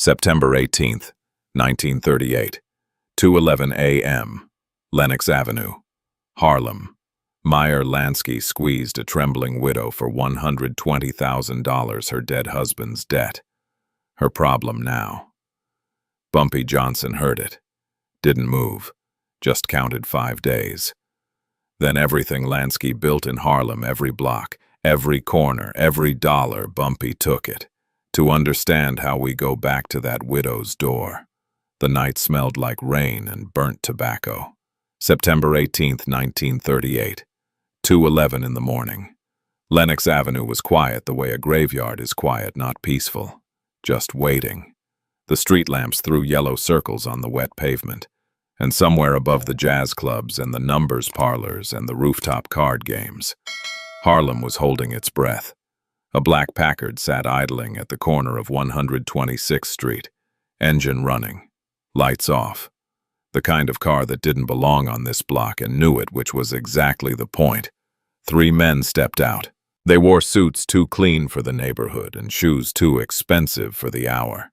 September 18th, 1938, 2:11 a.m., Lenox Avenue, Harlem. Meyer Lansky squeezed a trembling widow for $120,000, her dead husband's debt. Her problem now. Bumpy Johnson heard it. Didn't move. Just counted 5 days. Then everything Lansky built in Harlem, every block, every corner, every dollar, Bumpy took it. To understand how we go back to that widow's door. The night smelled like rain and burnt tobacco. September 18th, 1938, 2:11 in the morning. Lenox Avenue was quiet the way a graveyard is quiet, not peaceful. Just waiting. The street lamps threw yellow circles on the wet pavement, and somewhere above the jazz clubs and the numbers parlors and the rooftop card games, Harlem was holding its breath. A black Packard sat idling at the corner of 126th Street, engine running, lights off. The kind of car that didn't belong on this block and knew it, which was exactly the point. 3 men stepped out. They wore suits too clean for the neighborhood and shoes too expensive for the hour.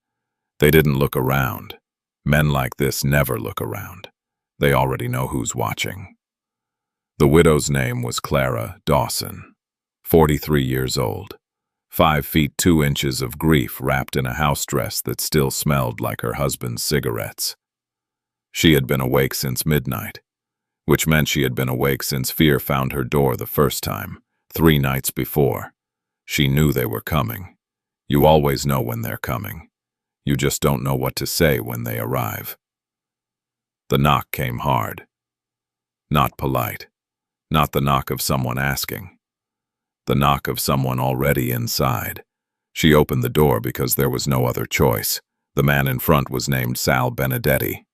They didn't look around. Men like this never look around. They already know who's watching. The widow's name was Clara Dawson, 43 years old. 5 feet 2 inches of grief wrapped in a house dress that still smelled like her husband's cigarettes. She had been awake since midnight, which meant she had been awake since fear found her door the first time, 3 nights before. She knew they were coming. You always know when they're coming. You just don't know what to say when they arrive. The knock came hard. Not polite. Not the knock of someone asking. The knock of someone already inside. She opened the door because there was no other choice. The man in front was named Sal Benedetti.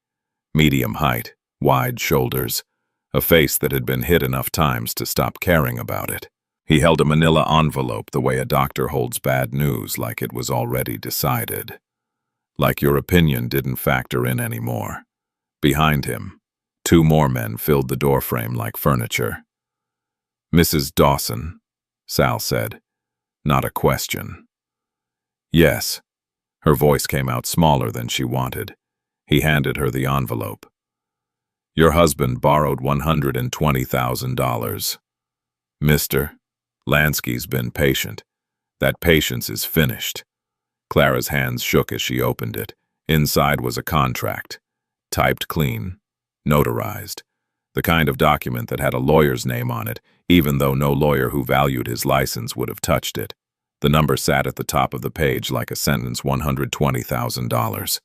Medium height, wide shoulders, a face that had been hit enough times to stop caring about it. He held a manila envelope the way a doctor holds bad news, like it was already decided. Like your opinion didn't factor in anymore. Behind him, 2 more men filled the doorframe like furniture. "Mrs. Dawson," Sal said. Not a question. "Yes." Her voice came out smaller than she wanted. He handed her the envelope. "Your husband borrowed $120,000. Mr. Lansky's been patient. That patience is finished." Clara's hands shook as she opened it. Inside was a contract. Typed clean. Notarized. The kind of document that had a lawyer's name on it, even though no lawyer who valued his license would have touched it. The number sat at the top of the page like a sentence, $120,000.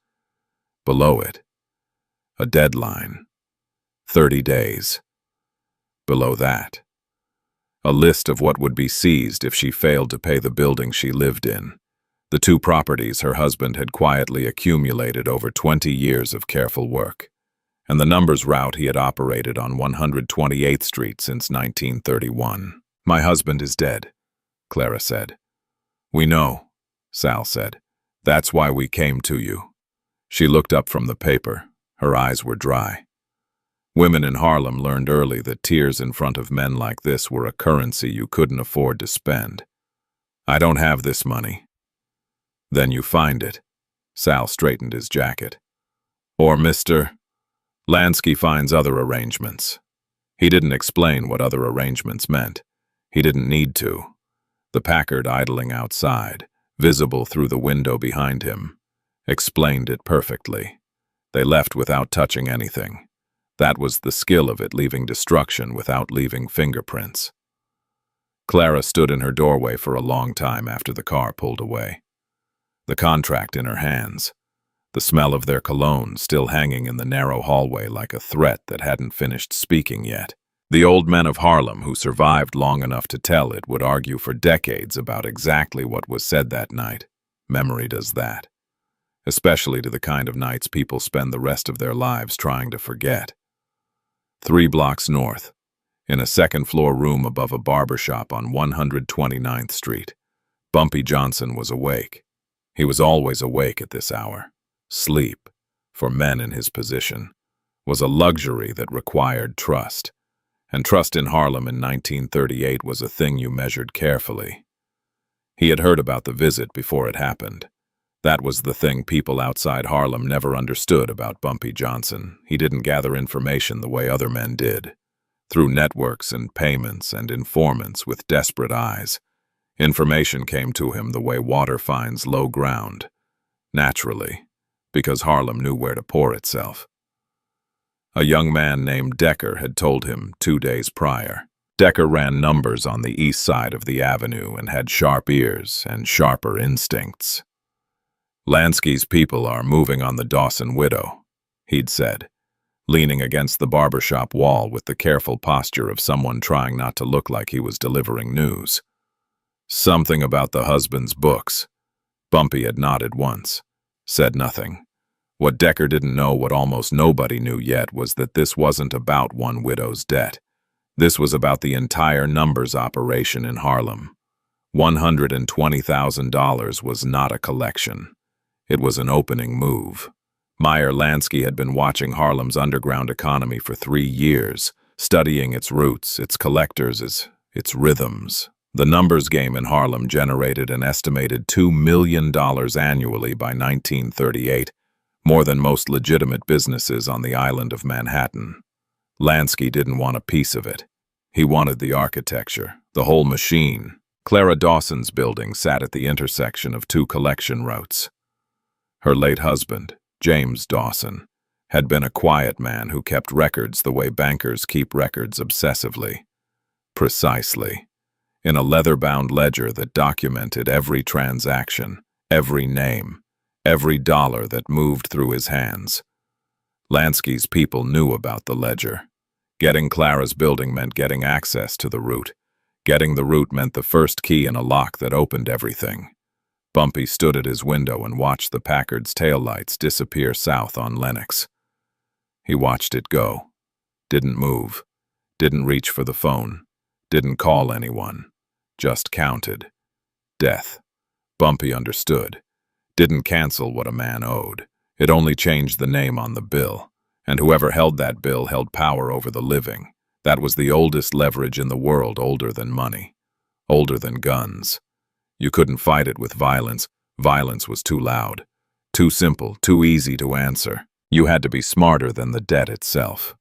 Below it, a deadline. 30 days. Below that, a list of what would be seized if she failed to pay the building she lived in. The 2 properties her husband had quietly accumulated over 20 years of careful work. And the numbers route he had operated on 128th Street since 1931. "My husband is dead," Clara said. "We know," Sal said. "That's why we came to you." She looked up from the paper. Her eyes were dry. Women in Harlem learned early that tears in front of men like this were a currency you couldn't afford to spend. "I don't have this money." "Then you find it." Sal straightened his jacket. "Or Mr. Lansky finds other arrangements." He didn't explain what other arrangements meant. He didn't need to. The Packard idling outside, visible through the window behind him, explained it perfectly. They left without touching anything. That was the skill of it, leaving destruction without leaving fingerprints. Clara stood in her doorway for a long time after the car pulled away. The contract in her hands. The smell of their cologne still hanging in the narrow hallway like a threat that hadn't finished speaking yet. The old men of Harlem who survived long enough to tell it would argue for decades about exactly what was said that night. Memory does that. Especially to the kind of nights people spend the rest of their lives trying to forget. 3 blocks north, in a 2nd-floor room above a barber shop on 129th Street, Bumpy Johnson was awake. He was always awake at this hour. Sleep, for men in his position, was a luxury that required trust. And trust in Harlem in 1938 was a thing you measured carefully. He had heard about the visit before it happened. That was the thing people outside Harlem never understood about Bumpy Johnson. He didn't gather information the way other men did. Through networks and payments and informants with desperate eyes, information came to him the way water finds low ground. Naturally, because Harlem knew where to pour itself. A young man named Decker had told him 2 days prior. Decker ran numbers on the east side of the avenue and had sharp ears and sharper instincts. Lansky's people are moving on the Dawson widow, he'd said, leaning against the barbershop wall with the careful posture of someone trying not to look like he was delivering news. Something about the husband's books. Bumpy had nodded once, said nothing. What Decker didn't know, what almost nobody knew yet, was that this wasn't about one widow's debt. This was about the entire numbers operation in Harlem. $120,000 was not a collection. It was an opening move. Meyer Lansky had been watching Harlem's underground economy for 3 years, studying its roots, its collectors, its rhythms. The numbers game in Harlem generated an estimated $2 million annually by 1938, more than most legitimate businesses on the island of Manhattan. Lansky didn't want a piece of it. He wanted the architecture, the whole machine. Clara Dawson's building sat at the intersection of 2 collection routes. Her late husband, James Dawson, had been a quiet man who kept records the way bankers keep records obsessively. Precisely. In a leather-bound ledger that documented every transaction, every name, every dollar that moved through his hands. Lansky's people knew about the ledger. Getting Clara's building meant getting access to the route. Getting the route meant the first key in a lock that opened everything. Bumpy stood at his window and watched the Packard's taillights disappear south on Lenox. He watched it go. Didn't move. Didn't reach for the phone. Didn't call anyone. Just counted. Death. Bumpy understood. Didn't cancel what a man owed. It only changed the name on the bill. And whoever held that bill held power over the living. That was the oldest leverage in the world, older than money. Older than guns. You couldn't fight it with violence. Violence was too loud. Too simple, too easy to answer. You had to be smarter than the debt itself.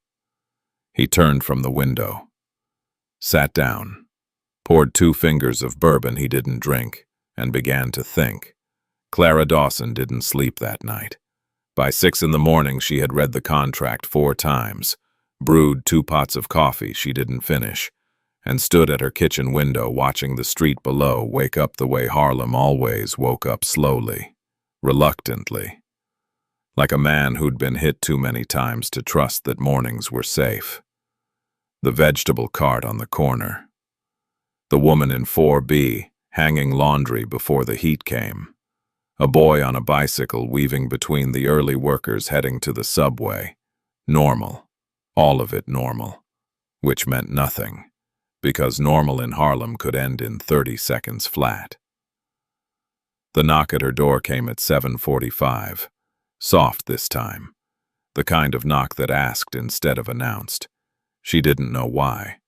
He turned from the window. Sat down. Poured 2 fingers of bourbon he didn't drink, and began to think. Clara Dawson didn't sleep that night. By 6 in the morning she had read the contract 4 times, brewed 2 pots of coffee she didn't finish, and stood at her kitchen window watching the street below wake up the way Harlem always woke up, slowly, reluctantly. Like a man who'd been hit too many times to trust that mornings were safe. The vegetable cart on the corner. The woman in 4B hanging laundry before the heat came. A boy on a bicycle weaving between the early workers heading to the subway. Normal. All of it normal. Which meant nothing, because normal in Harlem could end in 30 seconds flat. The knock at her door came at 7:45. Soft this time. The kind of knock that asked instead of announced. She didn't know why,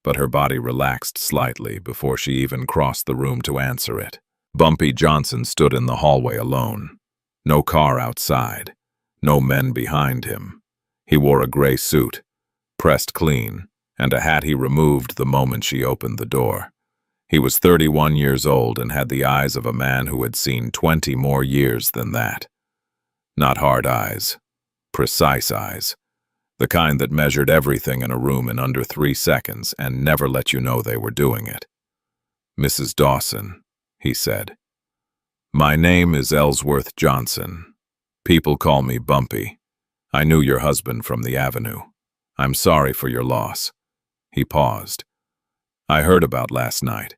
but her body relaxed slightly before she even crossed the room to answer it. Bumpy Johnson stood in the hallway alone. No car outside. No men behind him. He wore a gray suit, pressed clean, and a hat he removed the moment she opened the door. He was 31 years old and had the eyes of a man who had seen 20 more years than that. Not hard eyes. Precise eyes. The kind that measured everything in a room in under 3 seconds and never let you know they were doing it. "Mrs. Dawson," he said. "My name is Ellsworth Johnson. People call me Bumpy. I knew your husband from the avenue. I'm sorry for your loss." He paused. "I heard about last night.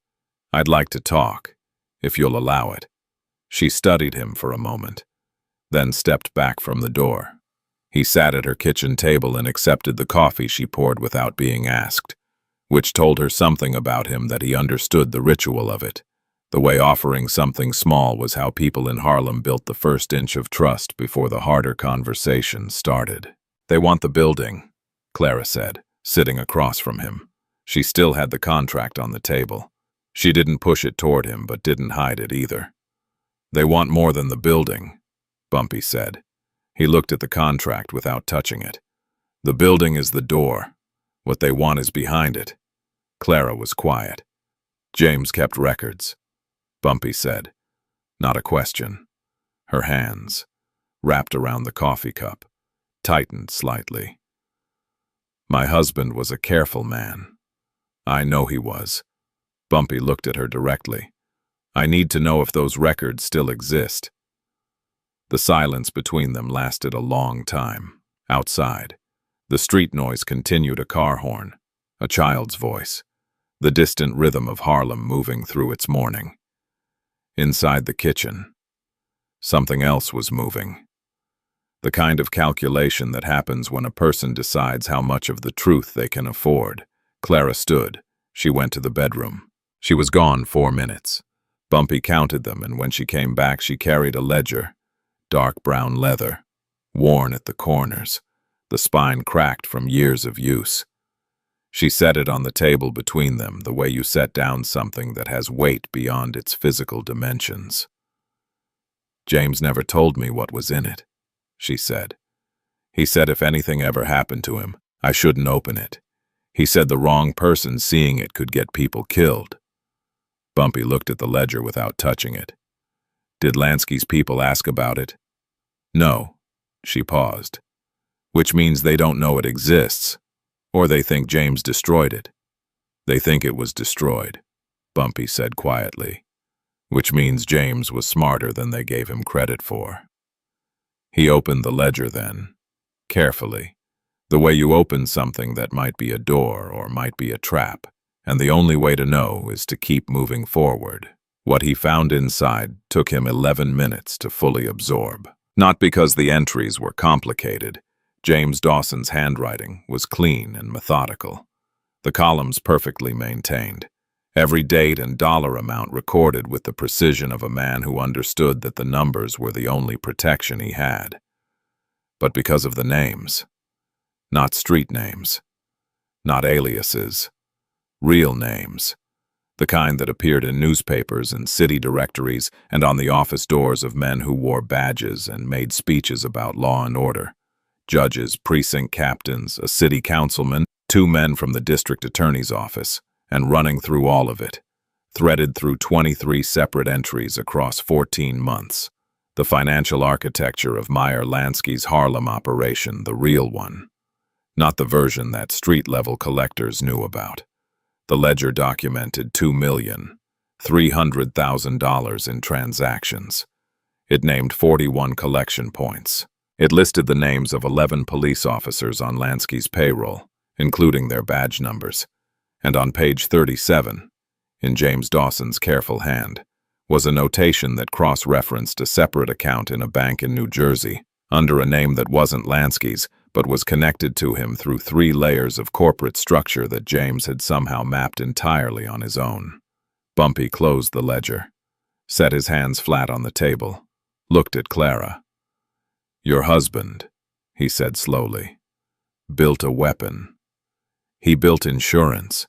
I'd like to talk, if you'll allow it." She studied him for a moment, then stepped back from the door. He sat at her kitchen table and accepted the coffee she poured without being asked, which told her something about him that he understood the ritual of it. The way offering something small was how people in Harlem built the first inch of trust before the harder conversation started. "They want the building," Clara said, sitting across from him. She still had the contract on the table. She didn't push it toward him, but didn't hide it either. They want more than the building, Bumpy said. He looked at the contract without touching it. The building is the door. What they want is behind it. Clara was quiet. James kept records, Bumpy said. Not a question. Her hands, wrapped around the coffee cup, tightened slightly. My husband was a careful man. I know he was. Bumpy looked at her directly. I need to know if those records still exist. The silence between them lasted a long time. Outside, the street noise continued, a car horn, a child's voice, the distant rhythm of Harlem moving through its morning. Inside the kitchen, something else was moving. The kind of calculation that happens when a person decides how much of the truth they can afford. Clara stood. She went to the bedroom. She was gone 4 minutes. Bumpy counted them, and when she came back, she carried a ledger, dark brown leather, worn at the corners, the spine cracked from years of use. She set it on the table between them, the way you set down something that has weight beyond its physical dimensions. James never told me what was in it, she said. He said if anything ever happened to him, I shouldn't open it. He said the wrong person seeing it could get people killed. Bumpy looked at the ledger without touching it. Did Lansky's people ask about it? No. She paused. Which means they don't know it exists, or they think James destroyed it. They think it was destroyed, Bumpy said quietly, which means James was smarter than they gave him credit for. He opened the ledger then, carefully, the way you open something that might be a door or might be a trap, and the only way to know is to keep moving forward. What he found inside took him 11 minutes to fully absorb. Not because the entries were complicated. James Dawson's handwriting was clean and methodical. The columns perfectly maintained. Every date and dollar amount recorded with the precision of a man who understood that the numbers were the only protection he had. But because of the names. Not street names. Not aliases. Real names. The kind that appeared in newspapers and city directories and on the office doors of men who wore badges and made speeches about law and order. Judges, precinct captains, a city councilman, 2 men from the district attorney's office, and running through all of it, threaded through 23 separate entries across 14 months. The financial architecture of Meyer Lansky's Harlem operation, the real one. Not the version that street-level collectors knew about. The ledger documented $2,300,000 in transactions. It named 41 collection points. It listed the names of 11 police officers on Lansky's payroll, including their badge numbers. And on page 37, in James Dawson's careful hand, was a notation that cross-referenced a separate account in a bank in New Jersey, under a name that wasn't Lansky's, but was connected to him through 3 layers of corporate structure that James had somehow mapped entirely on his own. Bumpy closed the ledger, set his hands flat on the table, looked at Clara. Your husband, he said slowly, built a weapon. He built insurance,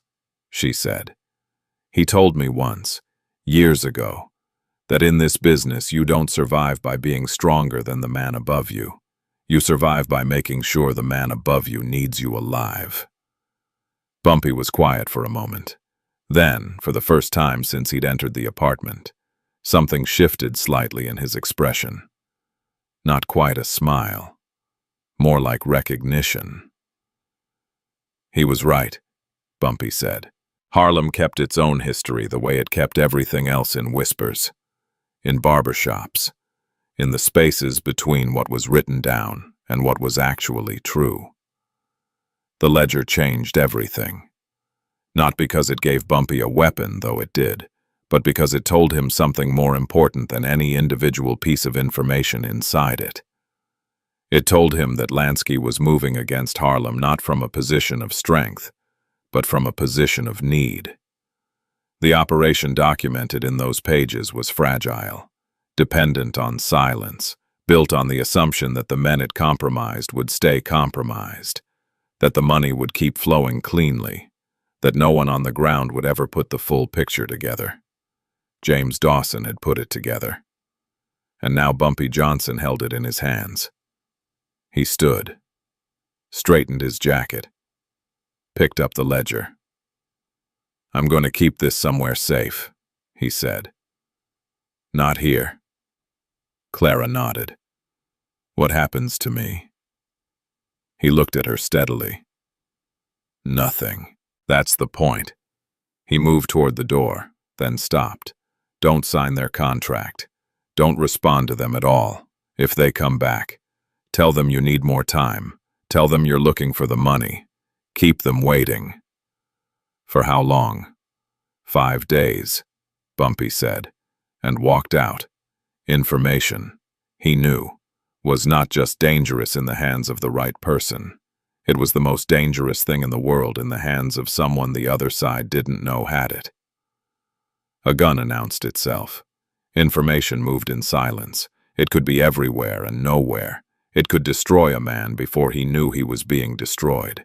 she said. He told me once, years ago, that in this business you don't survive by being stronger than the man above you. You survive by making sure the man above you needs you alive. Bumpy was quiet for a moment. Then, for the first time since he'd entered the apartment, something shifted slightly in his expression. Not quite a smile. More like recognition. He was right, Bumpy said. Harlem kept its own history the way it kept everything else in whispers. In barbershops. In the spaces between what was written down and what was actually true. The ledger changed everything. Not because it gave Bumpy a weapon, though it did, but because it told him something more important than any individual piece of information inside it. It told him that Lansky was moving against Harlem not from a position of strength, but from a position of need. The operation documented in those pages was fragile, dependent on silence, built on the assumption that the men it compromised would stay compromised, that the money would keep flowing cleanly, that no one on the ground would ever put the full picture together. James Dawson had put it together. and now Bumpy Johnson held it in his hands. He stood, straightened his jacket, picked up the ledger. "I'm going to keep this somewhere safe," he said. "Not here." Clara nodded. "What happens to me?" He looked at her steadily. "Nothing. That's the point." He moved toward the door, then stopped. "Don't sign their contract. Don't respond to them at all. If they come back, tell them you need more time. Tell them you're looking for the money. Keep them waiting." "For how long?" "5 days," Bumpy said, and walked out. Information, he knew, was not just dangerous in the hands of the right person. It was the most dangerous thing in the world in the hands of someone the other side didn't know had it. A gun announced itself. Information moved in silence. It could be everywhere and nowhere. It could destroy a man before he knew he was being destroyed.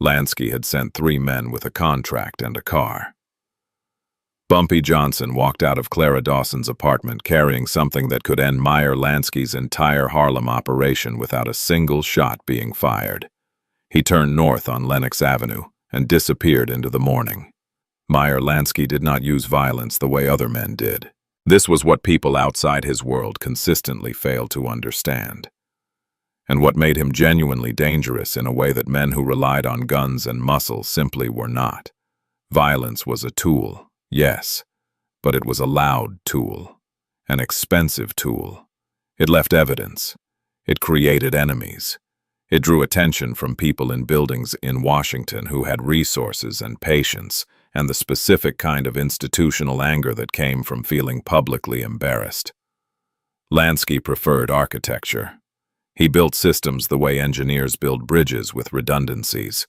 Lansky had sent 3 men with a contract and a car. Bumpy Johnson walked out of Clara Dawson's apartment carrying something that could end Meyer Lansky's entire Harlem operation without a single shot being fired. He turned north on Lenox Avenue and disappeared into the morning. Meyer Lansky did not use violence the way other men did. This was what people outside his world consistently failed to understand, and what made him genuinely dangerous in a way that men who relied on guns and muscle simply were not. Violence was a tool, yes, but it was a loud tool, an expensive tool. It left evidence. It created enemies. It drew attention from people in buildings in Washington who had resources and patience, and the specific kind of institutional anger that came from feeling publicly embarrassed. Lansky preferred architecture. He built systems the way engineers build bridges, with redundancies,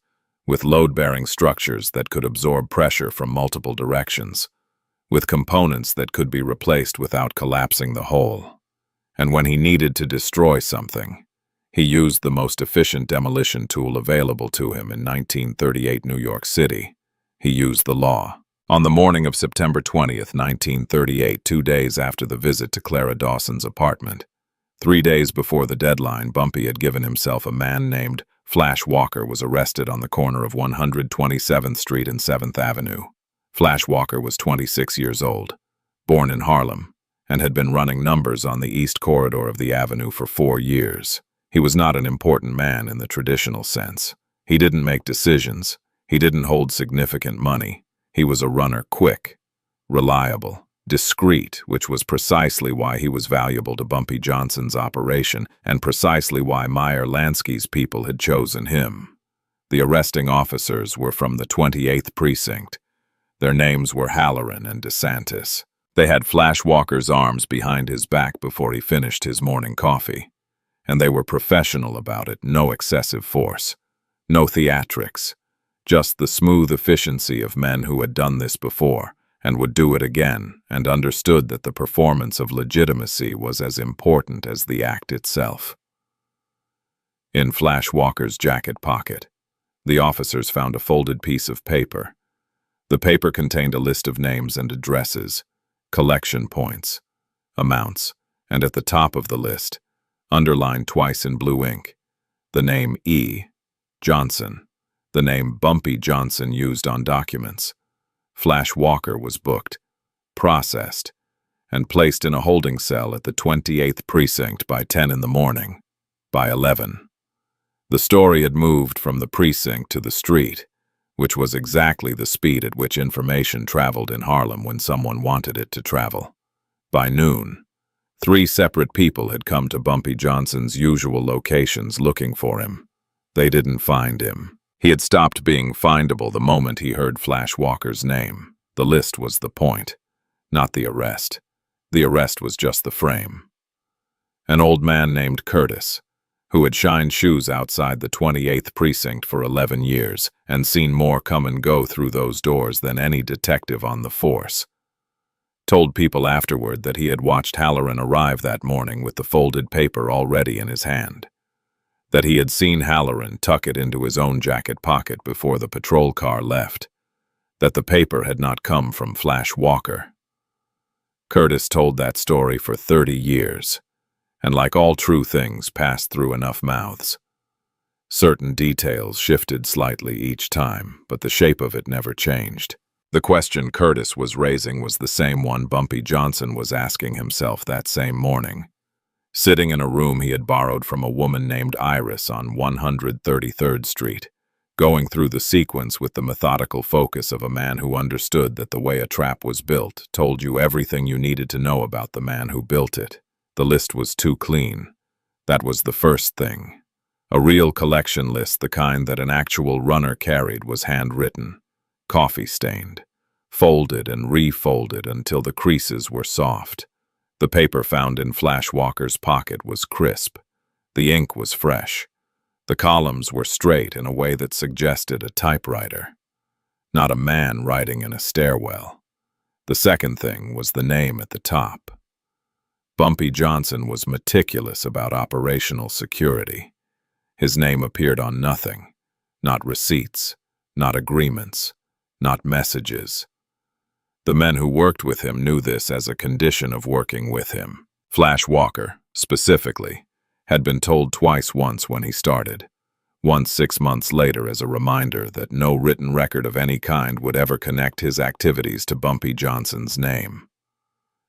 with load-bearing structures that could absorb pressure from multiple directions, with components that could be replaced without collapsing the whole. And when he needed to destroy something, he used the most efficient demolition tool available to him in 1938 New York City. He used the law. On the morning of September 20th, 1938, 2 days after the visit to Clara Dawson's apartment, 3 days before the deadline, Bumpy had given himself a man named Flash Walker was arrested on the corner of 127th Street and 7th Avenue. Flash Walker was 26 years old, born in Harlem, and had been running numbers on the east corridor of the avenue for 4 years. He was not an important man in the traditional sense. He didn't make decisions. He didn't hold significant money. He was a runner, quick, reliable, discreet, which was precisely why he was valuable to Bumpy Johnson's operation and precisely why Meyer Lansky's people had chosen him. The arresting officers were from the 28th Precinct. Their names were Halloran and DeSantis. They had Flash Walker's arms behind his back before he finished his morning coffee. And they were professional about it, no excessive force, no theatrics. Just the smooth efficiency of men who had done this before and would do it again and understood that the performance of legitimacy was as important as the act itself. In Flash Walker's jacket pocket, the officers found a folded piece of paper. The paper contained a list of names and addresses, collection points, amounts, and at the top of the list, underlined twice in blue ink, the name E. Johnson. The name Bumpy Johnson used on documents. Flash Walker was booked, processed, and placed in a holding cell at the 28th Precinct by 10 in the morning. By 11. The story had moved from the precinct to the street, which was exactly the speed at which information traveled in Harlem when someone wanted it to travel. By noon, 3 separate people had come to Bumpy Johnson's usual locations looking for him. They didn't find him. He had stopped being findable the moment he heard Flash Walker's name. The list was the point, not the arrest. The arrest was just the frame. An old man named Curtis, who had shined shoes outside the 28th Precinct for 11 years and seen more come and go through those doors than any detective on the force, told people afterward that he had watched Halloran arrive that morning with the folded paper already in his hand, that he had seen Halloran tuck it into his own jacket pocket before the patrol car left, that the paper had not come from Flash Walker. Curtis told that story for 30 years, and like all true things passed through enough mouths. Certain details shifted slightly each time, but the shape of it never changed. The question Curtis was raising was the same one Bumpy Johnson was asking himself that same morning. Sitting in a room he had borrowed from a woman named Iris on 133rd Street, going through the sequence with the methodical focus of a man who understood that the way a trap was built told you everything you needed to know about the man who built it. The list was too clean. That was the first thing. A real collection list, the kind that an actual runner carried, was handwritten, coffee-stained, folded and refolded until the creases were soft. The paper found in Flash Walker's pocket was crisp. The ink was fresh. The columns were straight in a way that suggested a typewriter, not a man writing in a stairwell. The second thing was the name at the top. Bumpy Johnson was meticulous about operational security. His name appeared on nothing, not receipts, not agreements, not messages. The men who worked with him knew this as a condition of working with him. Flash Walker, specifically, had been told twice, once when he started, once 6 months later as a reminder that no written record of any kind would ever connect his activities to Bumpy Johnson's name.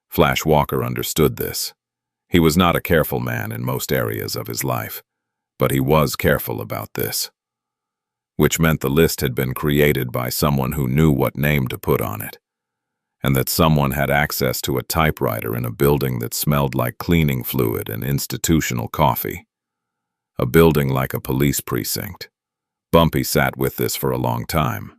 Flash Walker understood this. He was not a careful man in most areas of his life, but he was careful about this, which meant the list had been created by someone who knew what name to put on it, and that someone had access to a typewriter in a building that smelled like cleaning fluid and institutional coffee. A building like a police precinct. Bumpy sat with this for a long time,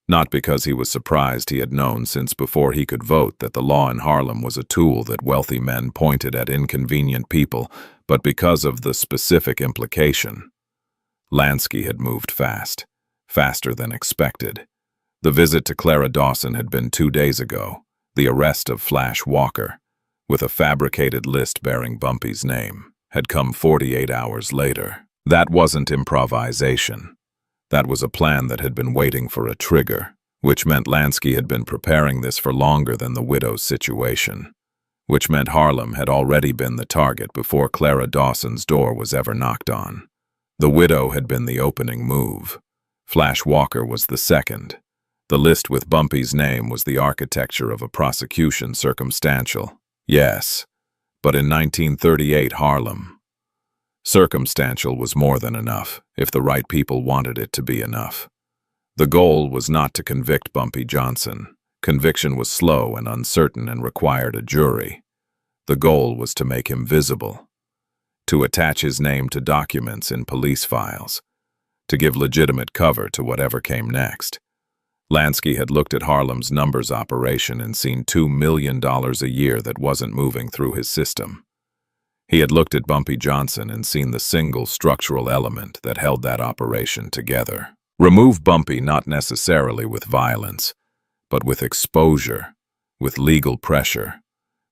not because he was surprised. He had known since before he could vote that the law in Harlem was a tool that wealthy men pointed at inconvenient people, but because of the specific implication. Lansky had moved fast, faster than expected. The visit to Clara Dawson had been 2 days ago, the arrest of Flash Walker, with a fabricated list bearing Bumpy's name, had come 48 hours later. That wasn't improvisation. That was a plan that had been waiting for a trigger, which meant Lansky had been preparing this for longer than the widow's situation, which meant Harlem had already been the target before Clara Dawson's door was ever knocked on. The widow had been the opening move. Flash Walker was the second. The list with Bumpy's name was the architecture of a prosecution, circumstantial. Yes, but in 1938 Harlem, circumstantial was more than enough if the right people wanted it to be enough. The goal was not to convict Bumpy Johnson. Conviction was slow and uncertain and required a jury. The goal was to make him visible, to attach his name to documents in police files, to give legitimate cover to whatever came next. Lansky had looked at Harlem's numbers operation and seen $2 million a year that wasn't moving through his system. He had looked at Bumpy Johnson and seen the single structural element that held that operation together. Remove Bumpy not necessarily with violence, but with exposure, with legal pressure,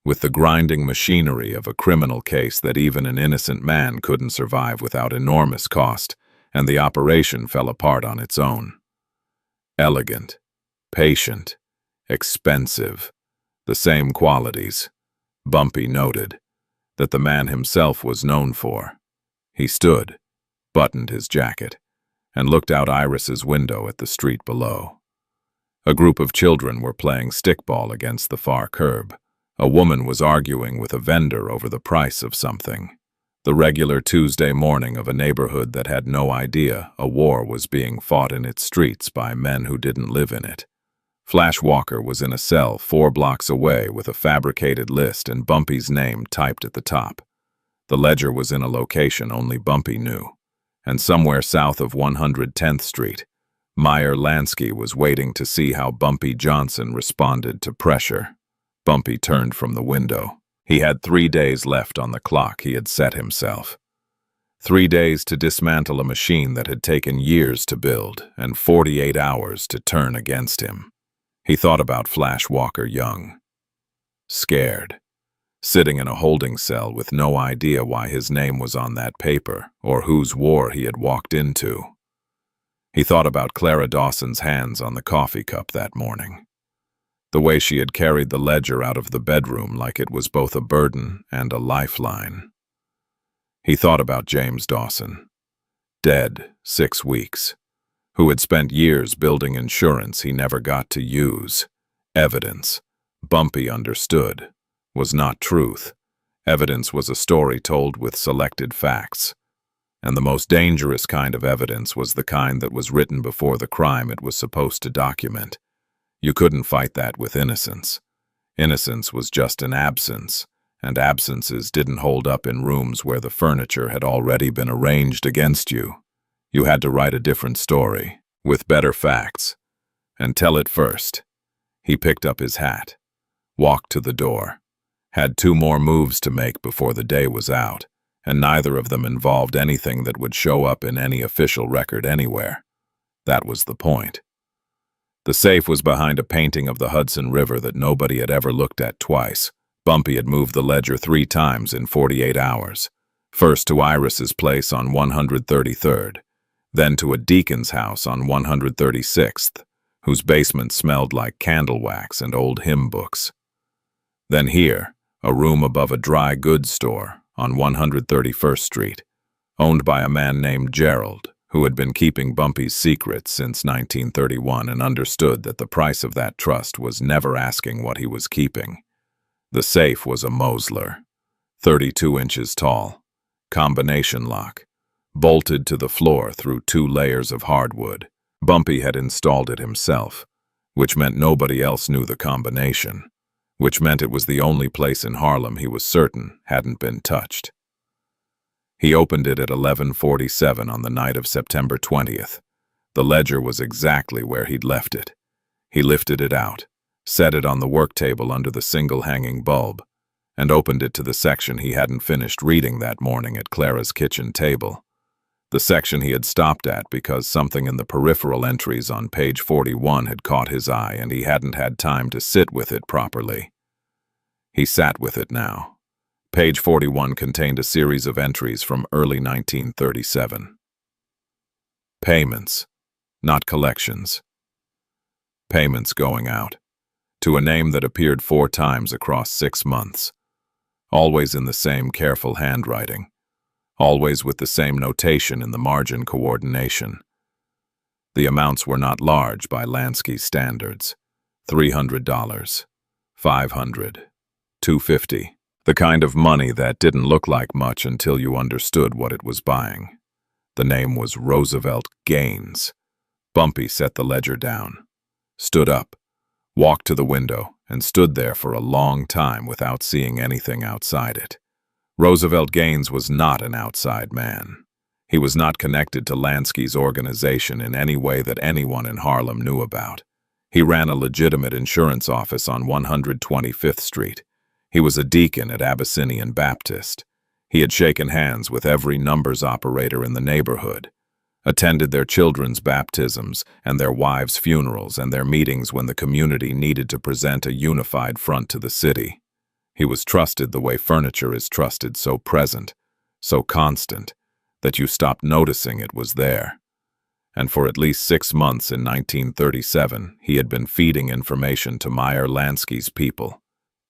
with the grinding machinery of a criminal case that even an innocent man couldn't survive without enormous cost, and the operation fell apart on its own. Elegant, patient, expensive, the same qualities, Bumpy noted, that the man himself was known for. He stood, buttoned his jacket, and looked out Iris's window at the street below. A group of children were playing stickball against the far curb. A woman was arguing with a vendor over the price of something. The regular Tuesday morning of a neighborhood that had no idea a war was being fought in its streets by men who didn't live in it. Flash Walker was in a cell 4 blocks away with a fabricated list and Bumpy's name typed at the top. The ledger was in a location only Bumpy knew, and somewhere south of 110th Street, Meyer Lansky was waiting to see how Bumpy Johnson responded to pressure. Bumpy turned from the window. He had 3 days left on the clock he had set himself. 3 days to dismantle a machine that had taken years to build and 48 hours to turn against him. He thought about Flash Walker young, scared, sitting in a holding cell with no idea why his name was on that paper or whose war he had walked into. He thought about Clara Dawson's hands on the coffee cup that morning. The way she had carried the ledger out of the bedroom like it was both a burden and a lifeline. He thought about James Dawson, dead 6 weeks, who had spent years building insurance he never got to use. Evidence, Bumpy understood, was not truth. Evidence was a story told with selected facts. And the most dangerous kind of evidence was the kind that was written before the crime it was supposed to document. You couldn't fight that with innocence. Innocence was just an absence, and absences didn't hold up in rooms where the furniture had already been arranged against you. You had to write a different story, with better facts, and tell it first. He picked up his hat, walked to the door, had 2 more moves to make before the day was out, and neither of them involved anything that would show up in any official record anywhere. That was the point. The safe was behind a painting of the Hudson River that nobody had ever looked at twice. Bumpy had moved the ledger 3 times in 48 hours. First to Iris's place on 133rd, then to a deacon's house on 136th, whose basement smelled like candle wax and old hymn books. Then here, a room above a dry goods store on 131st Street, owned by a man named Gerald, who had been keeping Bumpy's secrets since 1931 and understood that the price of that trust was never asking what he was keeping. The safe was a Mosler, 32 inches tall, combination lock, bolted to the floor through 2 layers of hardwood. Bumpy had installed it himself, which meant nobody else knew the combination, which meant it was the only place in Harlem he was certain hadn't been touched. He opened it at 11:47 on the night of September 20th. The ledger was exactly where he'd left it. He lifted it out, set it on the work table under the single hanging bulb, and opened it to the section he hadn't finished reading that morning at Clara's kitchen table. The section he had stopped at because something in the peripheral entries on page 41 had caught his eye and he hadn't had time to sit with it properly. He sat with it now. Page 41 contained a series of entries from early 1937. Payments, not collections. Payments going out, to a name that appeared 4 times across 6 months, always in the same careful handwriting, always with the same notation in the margin coordination. The amounts were not large by Lansky's standards. $300, $500, $250. The kind of money that didn't look like much until you understood what it was buying. The name was Roosevelt Gaines. Bumpy set the ledger down, stood up, walked to the window, and stood there for a long time without seeing anything outside it. Roosevelt Gaines was not an outside man. He was not connected to Lansky's organization in any way that anyone in Harlem knew about. He ran a legitimate insurance office on 125th Street. He was a deacon at Abyssinian Baptist. He had shaken hands with every numbers operator in the neighborhood, attended their children's baptisms and their wives' funerals and their meetings when the community needed to present a unified front to the city. He was trusted the way furniture is trusted, so present, so constant, that you stopped noticing it was there. And for at least 6 months in 1937, he had been feeding information to Meyer Lansky's people.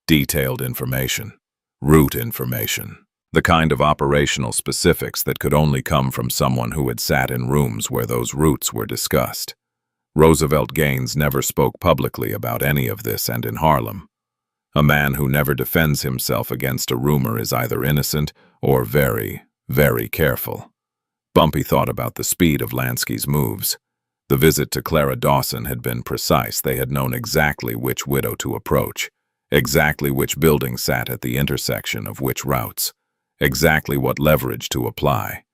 Detailed information, route information, the kind of operational specifics that could only come from someone who had sat in rooms where those routes were discussed. Roosevelt Gaines never spoke publicly about any of this, and in Harlem, a man who never defends himself against a rumor is either innocent or very, very careful. Bumpy thought about the speed of Lansky's moves. The visit to Clara Dawson had been precise. They had known exactly which widow to approach, exactly which building sat at the intersection of which routes, exactly what leverage to apply.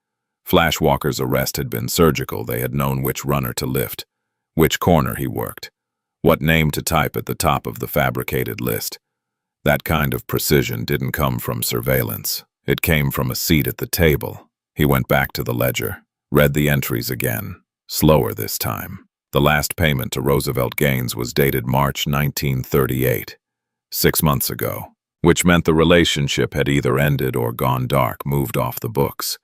Flash Walker's arrest had been surgical. They had known which runner to lift, which corner he worked, what name to type at the top of the fabricated list. That kind of precision didn't come from surveillance. It came from a seat at the table. He went back to the ledger, read the entries again, slower this time. The last payment to Roosevelt Gaines was dated March 1938, 6 months ago, which meant the relationship had either ended or gone dark, moved off the books,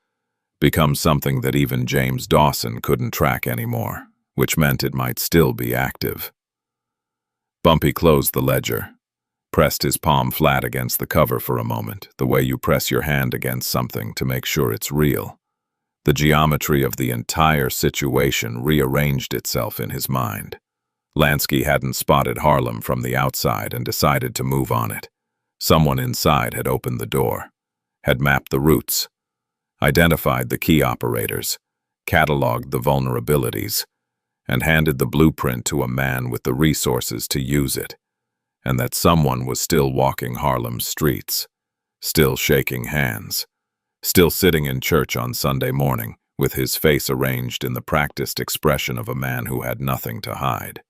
become something that even James Dawson couldn't track anymore, which meant it might still be active. Bumpy closed the ledger, pressed his palm flat against the cover for a moment, the way you press your hand against something to make sure it's real. The geometry of the entire situation rearranged itself in his mind. Lansky hadn't spotted Harlem from the outside and decided to move on it. Someone inside had opened the door, had mapped the routes, identified the key operators, cataloged the vulnerabilities, and handed the blueprint to a man with the resources to use it, and that someone was still walking Harlem's streets, still shaking hands, still sitting in church on Sunday morning with his face arranged in the practiced expression of a man who had nothing to hide.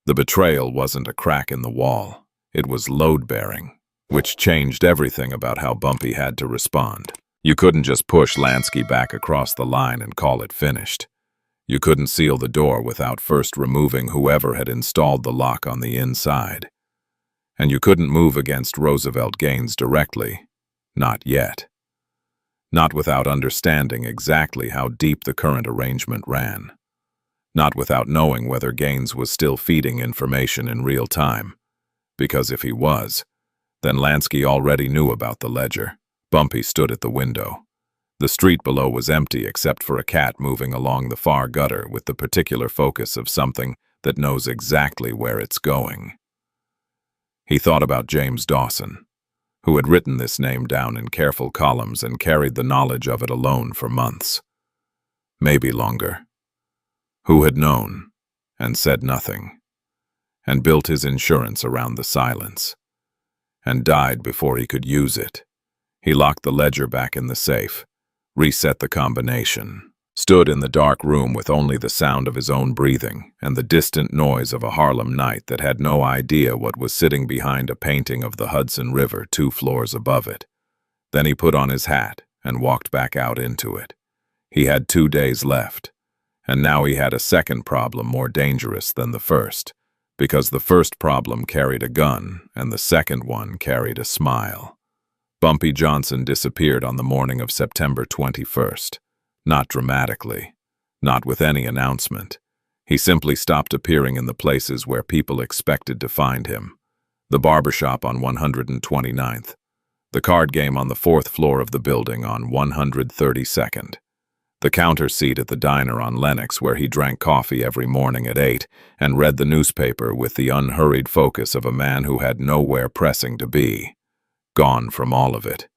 The betrayal wasn't a crack in the wall, it was load-bearing, which changed everything about how Bumpy had to respond. You couldn't just push Lansky back across the line and call it finished. You couldn't seal the door without first removing whoever had installed the lock on the inside. And you couldn't move against Roosevelt Gaines directly. Not yet. Not without understanding exactly how deep the current arrangement ran. Not without knowing whether Gaines was still feeding information in real time. Because if he was, then Lansky already knew about the ledger. Bumpy stood at the window. The street below was empty except for a cat moving along the far gutter with the particular focus of something that knows exactly where it's going. He thought about James Dawson, who had written this name down in careful columns and carried the knowledge of it alone for months. Maybe longer. Who had known, and said nothing, and built his insurance around the silence, and died before he could use it. He locked the ledger back in the safe, reset the combination, stood in the dark room with only the sound of his own breathing and the distant noise of a Harlem night that had no idea what was sitting behind a painting of the Hudson River 2 floors above it. Then he put on his hat and walked back out into it. He had 2 days left, and now he had a second problem more dangerous than the first, because the first problem carried a gun and the second one carried a smile. Bumpy Johnson disappeared on the morning of September 21st. Not dramatically, not with any announcement. He simply stopped appearing in the places where people expected to find him. The barbershop on 129th. The card game on the 4th floor of the building on 132nd. The counter seat at the diner on Lenox where he drank coffee every morning at 8 and read the newspaper with the unhurried focus of a man who had nowhere pressing to be. Gone from all of it,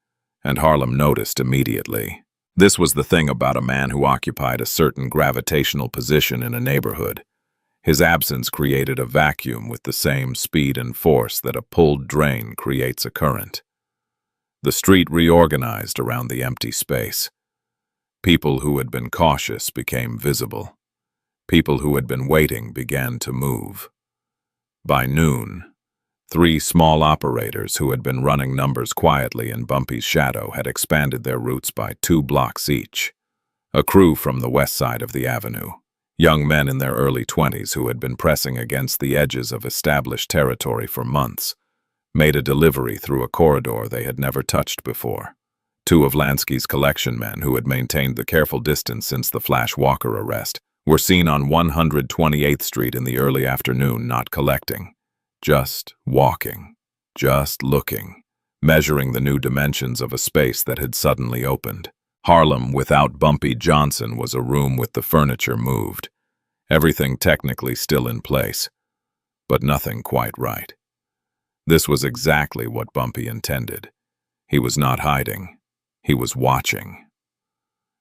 and Harlem noticed immediately. This was the thing about a man who occupied a certain gravitational position in a neighborhood. His absence created a vacuum with the same speed and force that a pulled drain creates a current. The street reorganized around the empty space. People who had been cautious became visible. People who had been waiting began to move. By noon, 3 small operators who had been running numbers quietly in Bumpy's shadow had expanded their routes by 2 blocks each. A crew from the west side of the avenue, young men in their early 20s who had been pressing against the edges of established territory for months, made a delivery through a corridor they had never touched before. 2 of Lansky's collection men, who had maintained the careful distance since the Flash Walker arrest, were seen on 128th Street in the early afternoon not collecting. Just walking, just looking, measuring the new dimensions of a space that had suddenly opened. Harlem without Bumpy Johnson was a room with the furniture moved. Everything technically still in place, but nothing quite right. This was exactly what Bumpy intended. He was not hiding. He was watching.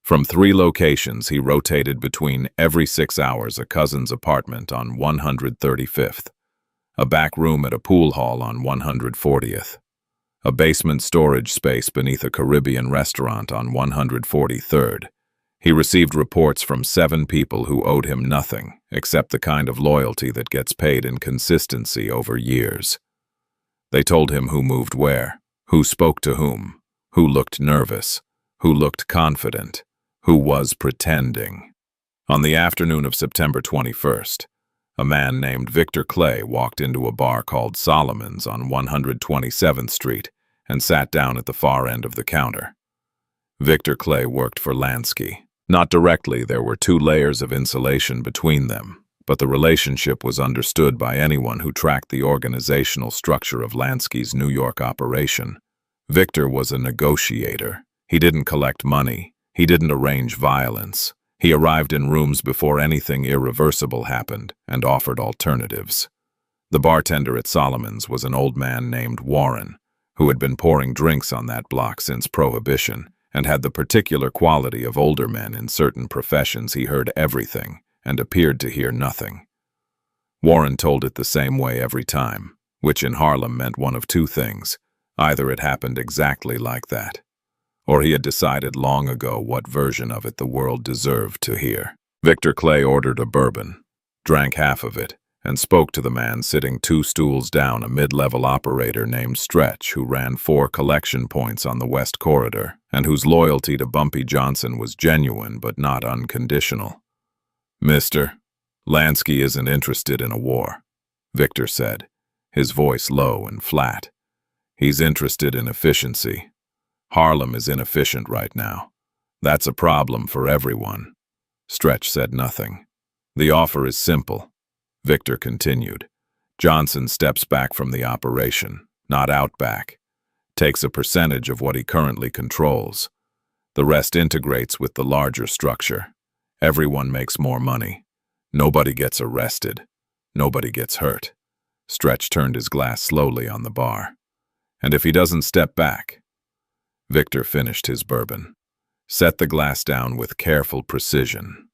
From 3 locations, he rotated between every 6 hours a cousin's apartment on 135th. A back room at a pool hall on 140th, a basement storage space beneath a Caribbean restaurant on 143rd. He received reports from 7 people who owed him nothing except the kind of loyalty that gets paid in consistency over years. They told him who moved where, who spoke to whom, who looked nervous, who looked confident, who was pretending. On the afternoon of September 21st, a man named Victor Clay walked into a bar called Solomon's on 127th Street and sat down at the far end of the counter. Victor Clay worked for Lansky. Not directly, there were 2 layers of insulation between them, but the relationship was understood by anyone who tracked the organizational structure of Lansky's New York operation. Victor was a negotiator. He didn't collect money. He didn't arrange violence. He arrived in rooms before anything irreversible happened and offered alternatives. The bartender at Solomon's was an old man named Warren, who had been pouring drinks on that block since Prohibition and had the particular quality of older men in certain professions. He heard everything and appeared to hear nothing. Warren told it the same way every time, which in Harlem meant one of two things. Either it happened exactly like that, or he had decided long ago what version of it the world deserved to hear. Victor Clay ordered a bourbon, drank half of it, and spoke to the man sitting 2 stools down, a mid-level operator named Stretch, who ran 4 collection points on the West Corridor, and whose loyalty to Bumpy Johnson was genuine but not unconditional. "Mr. Lansky isn't interested in a war," Victor said, his voice low and flat. "He's interested in efficiency. Harlem is inefficient right now. That's a problem for everyone." Stretch said nothing. "The offer is simple," Victor continued. "Johnson steps back from the operation, not out back. Takes a percentage of what he currently controls. The rest integrates with the larger structure. Everyone makes more money. Nobody gets arrested. Nobody gets hurt." Stretch turned his glass slowly on the bar. "And if he doesn't step back?" Victor finished his bourbon, set the glass down with careful precision.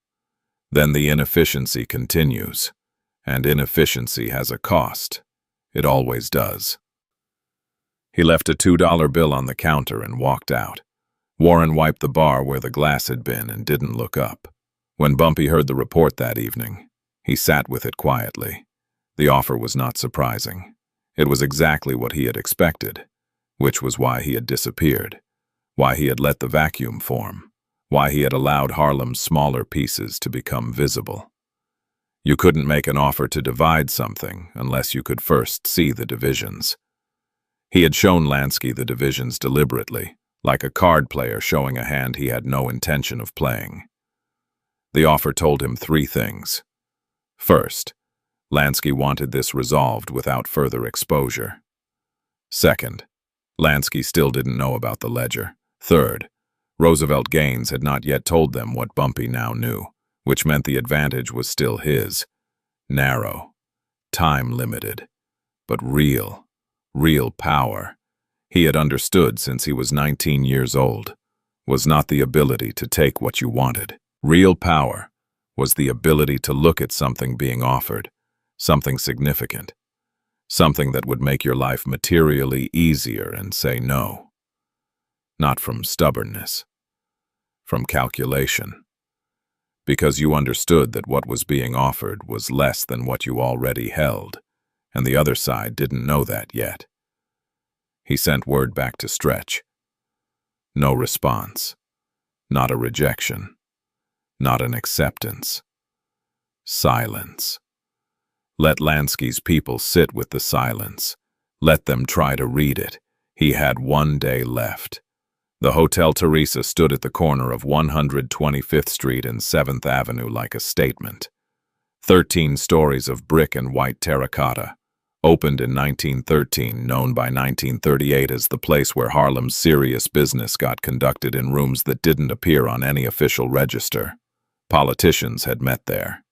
"Then the inefficiency continues. And inefficiency has a cost. It always does." He left a $2 bill on the counter and walked out. Warren wiped the bar where the glass had been and didn't look up. When Bumpy heard the report that evening, he sat with it quietly. The offer was not surprising. It was exactly what he had expected, which was why he had disappeared, why he had let the vacuum form, why he had allowed Harlem's smaller pieces to become visible. You couldn't make an offer to divide something unless you could first see the divisions. He had shown Lansky the divisions deliberately, like a card player showing a hand he had no intention of playing. The offer told him 3 things. First, Lansky wanted this resolved without further exposure. Second, Lansky still didn't know about the ledger. Third, Roosevelt Gaines had not yet told them what Bumpy now knew, which meant the advantage was still his. Narrow, time-limited, but real power. He had understood since he was 19 years old, was not the ability to take what you wanted. Real power was the ability to look at something being offered, something significant, something that would make your life materially easier and say no. Not from stubbornness, from calculation. Because you understood that what was being offered was less than what you already held, and the other side didn't know that yet. He sent word back to Stretch. No response. Not a rejection. Not an acceptance. Silence. Let Lansky's people sit with the silence. Let them try to read it. He had 1 day left. The Hotel Teresa stood at the corner of 125th Street and 7th Avenue like a statement. 13 stories of brick and white terracotta. Opened in 1913, known by 1938 as the place where Harlem's serious business got conducted in rooms that didn't appear on any official register. Politicians had met there.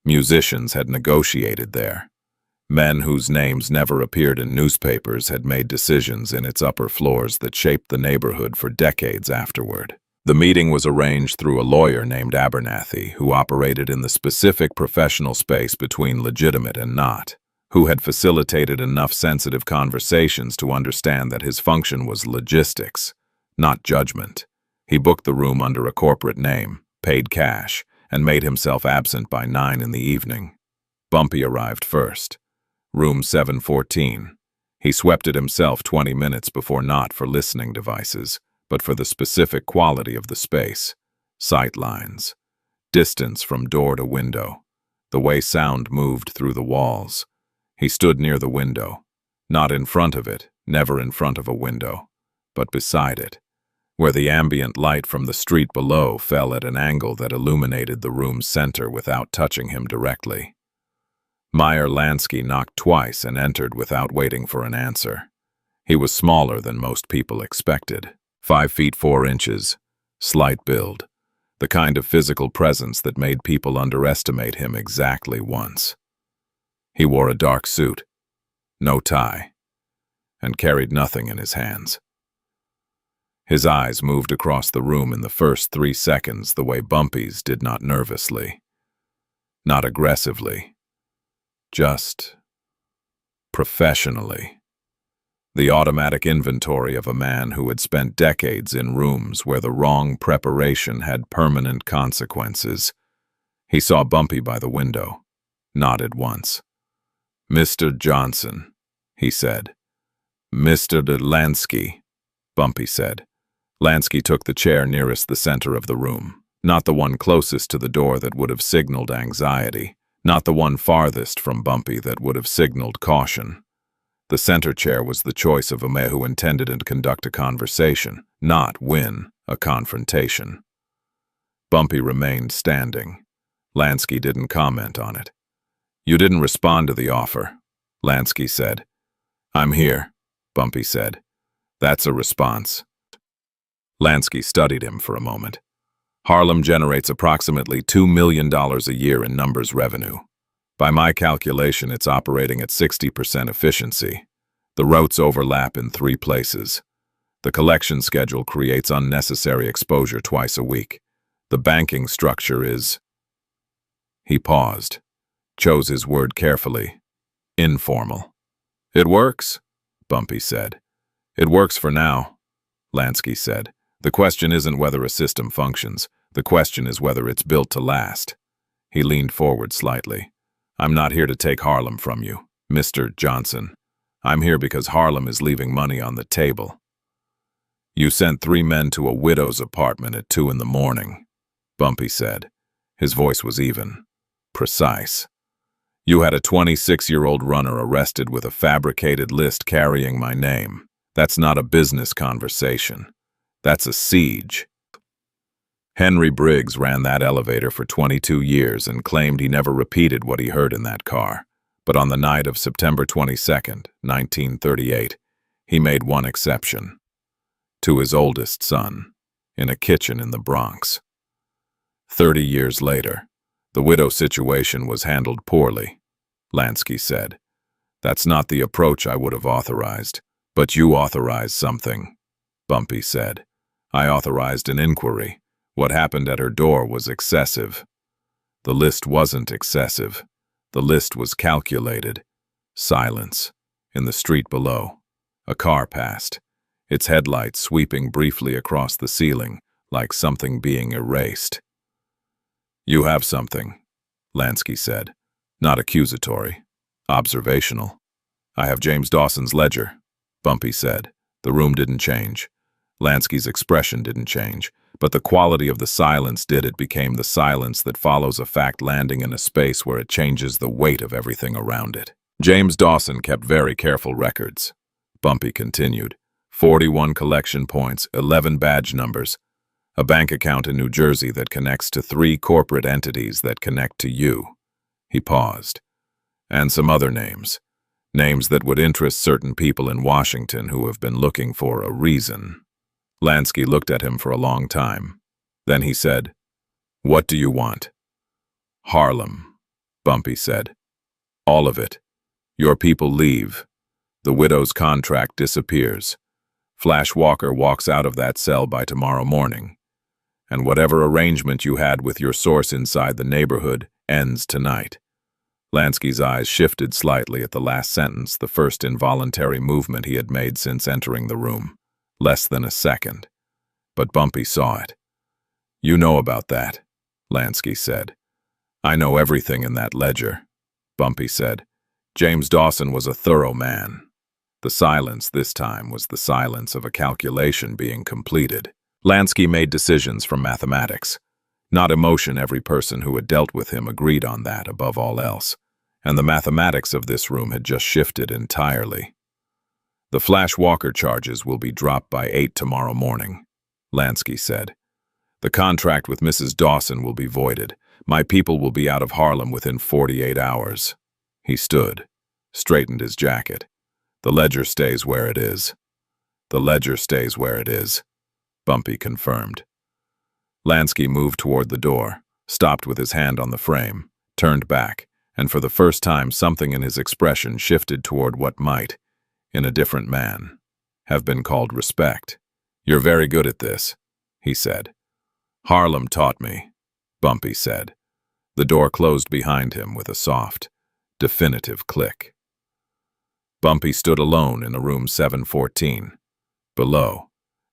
Musicians had negotiated there. Men whose names never appeared in newspapers had made decisions in its upper floors that shaped the neighborhood for decades afterward. The meeting was arranged through a lawyer named Abernathy, who operated in the specific professional space between legitimate and not, who had facilitated enough sensitive conversations to understand that his function was logistics, not judgment. He booked the room under a corporate name, paid cash, and made himself absent by 9 in the evening. Bumpy arrived first. Room 714. He swept it himself 20 minutes before, not for listening devices, but for the specific quality of the space. Sight lines. Distance from door to window. The way sound moved through the walls. He stood near the window. Not in front of it, never in front of a window, but beside it, where the ambient light from the street below fell at an angle that illuminated the room's center without touching him directly. Meyer Lansky knocked twice and entered without waiting for an answer. He was smaller than most people expected. 5 feet 4 inches, slight build, the kind of physical presence that made people underestimate him exactly once. He wore a dark suit, no tie, and carried nothing in his hands. His eyes moved across the room in the first 3 seconds the way Bumpy's did, not nervously, not aggressively, just professionally. The automatic inventory of a man who had spent decades in rooms where the wrong preparation had permanent consequences. He saw Bumpy by the window, nodded once. "Mr. Johnson," he said. "Mr. Lansky," Bumpy said. Lansky took the chair nearest the center of the room, not the one closest to the door that would have signaled anxiety, not the one farthest from Bumpy that would have signaled caution. The center chair was the choice of a man who intended to conduct a conversation, not win a confrontation. Bumpy remained standing. Lansky didn't comment on it. "You didn't respond to the offer," Lansky said. "I'm here," Bumpy said. "That's a response." Lansky studied him for a moment. "Harlem generates approximately $2 million a year in numbers revenue. By my calculation, it's operating at 60% efficiency. The routes overlap in 3 places. The collection schedule creates unnecessary exposure twice a week. The banking structure is—" He paused, chose his word carefully. "Informal." "It works," Bumpy said. "It works for now," Lansky said. "The question isn't whether a system functions. The question is whether it's built to last." He leaned forward slightly. "I'm not here to take Harlem from you, Mr. Johnson. I'm here because Harlem is leaving money on the table." "You sent 3 men to a widow's apartment at 2 in the morning," Bumpy said. His voice was even, precise. "You had a 26-year-old runner arrested with a fabricated list carrying my name. That's not a business conversation. That's a siege." Henry Briggs ran that elevator for 22 years and claimed he never repeated what he heard in that car. But on the night of September 22nd, 1938, he made one exception. To his oldest son, in a kitchen in the Bronx. 30 years later, the widow situation was handled poorly, Lansky said. "That's not the approach I would have authorized. But you authorized something," Bumpy said. "I authorized an inquiry. What happened at her door was excessive." "The list wasn't excessive. The list was calculated." Silence. In the street below, a car passed, its headlights sweeping briefly across the ceiling, like something being erased. "You have something," Lansky said. "Not accusatory. Observational." "I have James Dawson's ledger," Bumpy said. The room didn't change. Lansky's expression didn't change. But the quality of the silence did. It became the silence that follows a fact landing in a space where it changes the weight of everything around it. "James Dawson kept very careful records," Bumpy continued. 41 collection points, 11 badge numbers, a bank account in New Jersey that connects to 3 corporate entities that connect to you. He paused. "And some other names. Names that would interest certain people in Washington who have been looking for a reason." Lansky looked at him for a long time. Then he said, "What do you want?" "Harlem," Bumpy said. "All of it. Your people leave. The widow's contract disappears. Flash Walker walks out of that cell by tomorrow morning. And whatever arrangement you had with your source inside the neighborhood ends tonight." Lansky's eyes shifted slightly at the last sentence, the first involuntary movement he had made since entering the room. Less than a second. But Bumpy saw it. "You know about that," Lansky said. "I know everything in that ledger," Bumpy said. "James Dawson was a thorough man." The silence this time was the silence of a calculation being completed. Lansky made decisions from mathematics, not emotion. Every person who had dealt with him agreed on that above all else, and the mathematics of this room had just shifted entirely. "The Flash Walker charges will be dropped by 8 tomorrow morning," Lansky said. "The contract with Mrs. Dawson will be voided. My people will be out of Harlem within 48 hours. He stood, straightened his jacket. "The ledger stays where it is." "The ledger stays where it is," Bumpy confirmed. Lansky moved toward the door, stopped with his hand on the frame, turned back, and for the first time something in his expression shifted toward what might, in a different man, have been called respect. "You're very good at this," he said. "Harlem taught me," Bumpy said. The door closed behind him with a soft, definitive click. Bumpy stood alone in a room 714. Below,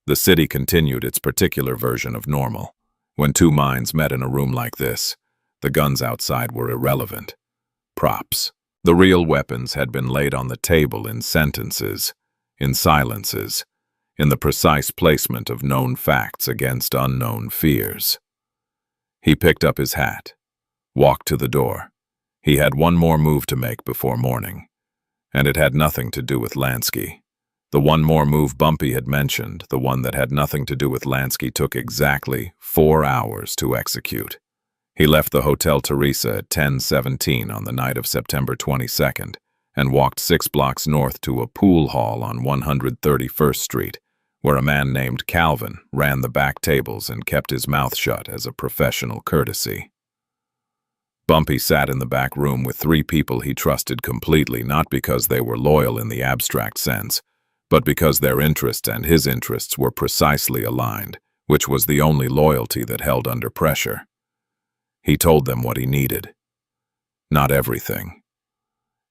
the city continued its particular version of normal. When two minds met in a room like this, the guns outside were irrelevant. Props. The real weapons had been laid on the table in sentences, in silences, in the precise placement of known facts against unknown fears. He picked up his hat, walked to the door. He had one more move to make before morning, and it had nothing to do with Lansky. The one more move Bumpy had mentioned, the one that had nothing to do with Lansky, took exactly 4 hours to execute. He left the Hotel Teresa at 10:17 on the night of September 22nd and walked 6 blocks north to a pool hall on 131st Street, where a man named Calvin ran the back tables and kept his mouth shut as a professional courtesy. Bumpy sat in the back room with 3 people he trusted completely, not because they were loyal in the abstract sense, but because their interests and his interests were precisely aligned, which was the only loyalty that held under pressure. He told them what he needed. Not everything.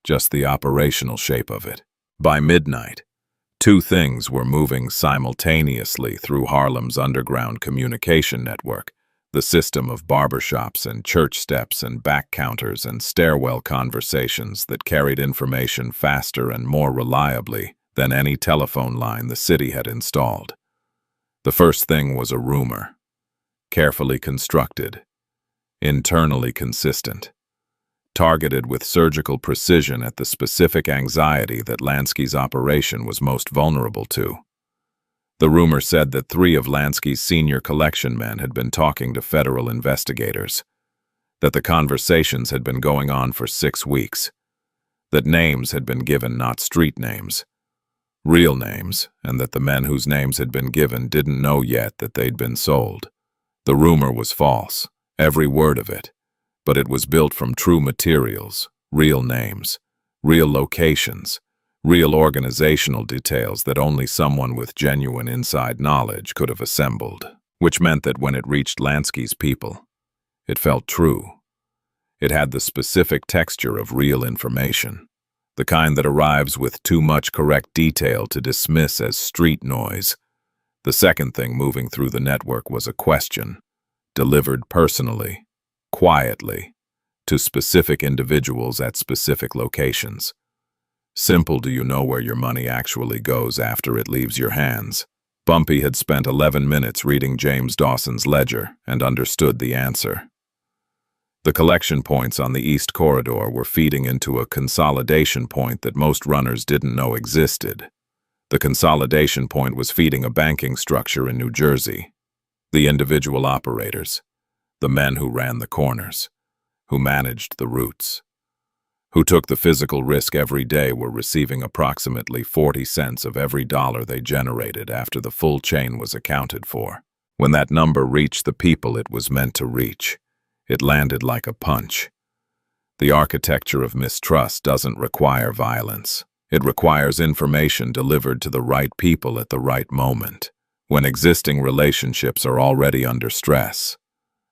Just the operational shape of it. By midnight, 2 things were moving simultaneously through Harlem's underground communication network, the system of barbershops and church steps and back counters and stairwell conversations that carried information faster and more reliably than any telephone line the city had installed. The first thing was a rumor, carefully constructed, internally consistent, targeted with surgical precision at the specific anxiety that Lansky's operation was most vulnerable to. The rumor said that 3 of Lansky's senior collection men had been talking to federal investigators, that the conversations had been going on for 6 weeks, that names had been given, not street names, real names, and that the men whose names had been given didn't know yet that they'd been sold. The rumor was false, every word of it, but it was built from true materials, real names, real locations, real organizational details that only someone with genuine inside knowledge could have assembled, which meant that when it reached Lansky's people, it felt true. It had the specific texture of real information, the kind that arrives with too much correct detail to dismiss as street noise. The second thing moving through the network was a question, delivered personally, quietly, to specific individuals at specific locations. Simple: do you know where your money actually goes after it leaves your hands? Bumpy had spent 11 minutes reading James Dawson's ledger and understood the answer. The collection points on the East Corridor were feeding into a consolidation point that most runners didn't know existed. The consolidation point was feeding a banking structure in New Jersey. The individual operators, the men who ran the corners, who managed the routes, who took the physical risk every day, were receiving approximately 40 cents of every dollar they generated after the full chain was accounted for. When that number reached the people it was meant to reach, it landed like a punch. The architecture of mistrust doesn't require violence. It requires information delivered to the right people at the right moment, when existing relationships are already under stress.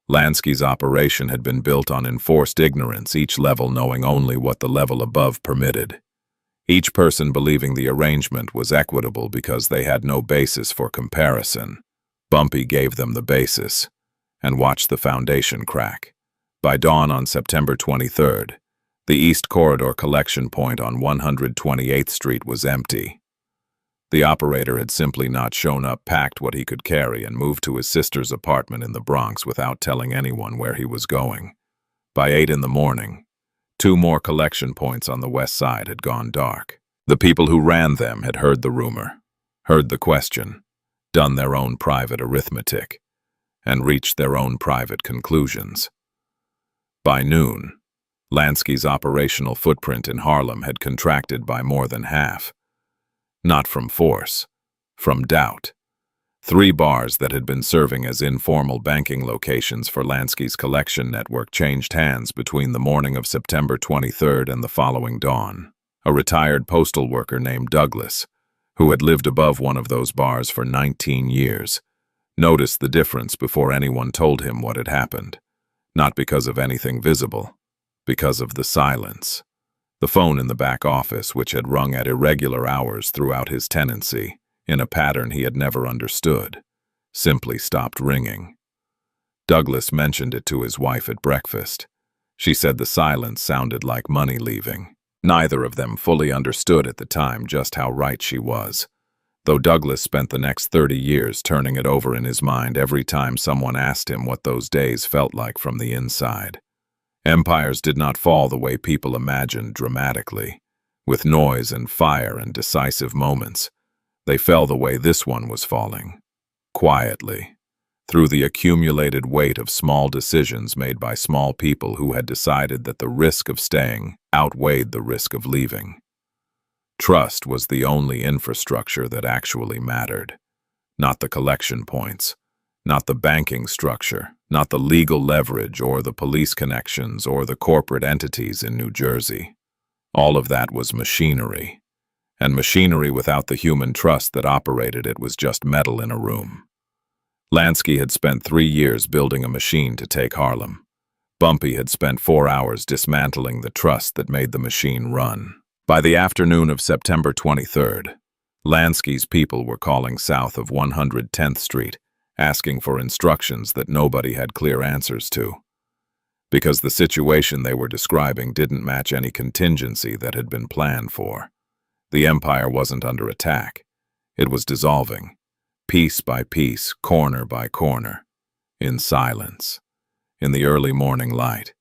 Lansky's operation had been built on enforced ignorance, each level knowing only what the level above permitted. Each person believing the arrangement was equitable because they had no basis for comparison. Bumpy gave them the basis and watched the foundation crack. By dawn on September 23rd, the East Corridor collection point on 128th Street was empty. The operator had simply not shown up, packed what he could carry, and moved to his sister's apartment in the Bronx without telling anyone where he was going. By 8 in the morning, 2 more collection points on the west side had gone dark. The people who ran them had heard the rumor, heard the question, done their own private arithmetic, and reached their own private conclusions. By noon, Lansky's operational footprint in Harlem had contracted by more than half. Not from force, from doubt. 3 bars that had been serving as informal banking locations for Lansky's collection network changed hands between the morning of September 23rd and the following dawn. A retired postal worker named Douglas, who had lived above one of those bars for 19 years, noticed the difference before anyone told him what had happened. Not because of anything visible, because of the silence. The phone in the back office, which had rung at irregular hours throughout his tenancy, in a pattern he had never understood, simply stopped ringing. Douglas mentioned it to his wife at breakfast. She said the silence sounded like money leaving. Neither of them fully understood at the time just how right she was, though Douglas spent the next 30 years turning it over in his mind every time someone asked him what those days felt like from the inside. Empires did not fall the way people imagined dramatically, with noise and fire and decisive moments. They fell the way this one was falling, quietly, through the accumulated weight of small decisions made by small people who had decided that the risk of staying outweighed the risk of leaving. Trust was the only infrastructure that actually mattered, not the collection points, not the banking structure, not the legal leverage or the police connections or the corporate entities in New Jersey. All of that was machinery. And machinery without the human trust that operated it was just metal in a room. Lansky had spent 3 years building a machine to take Harlem. Bumpy had spent 4 hours dismantling the trust that made the machine run. By the afternoon of September 23rd, Lansky's people were calling south of 110th Street, asking for instructions that nobody had clear answers to. Because the situation they were describing didn't match any contingency that had been planned for. The empire wasn't under attack. It was dissolving, piece by piece, corner by corner, in silence, in the early morning light,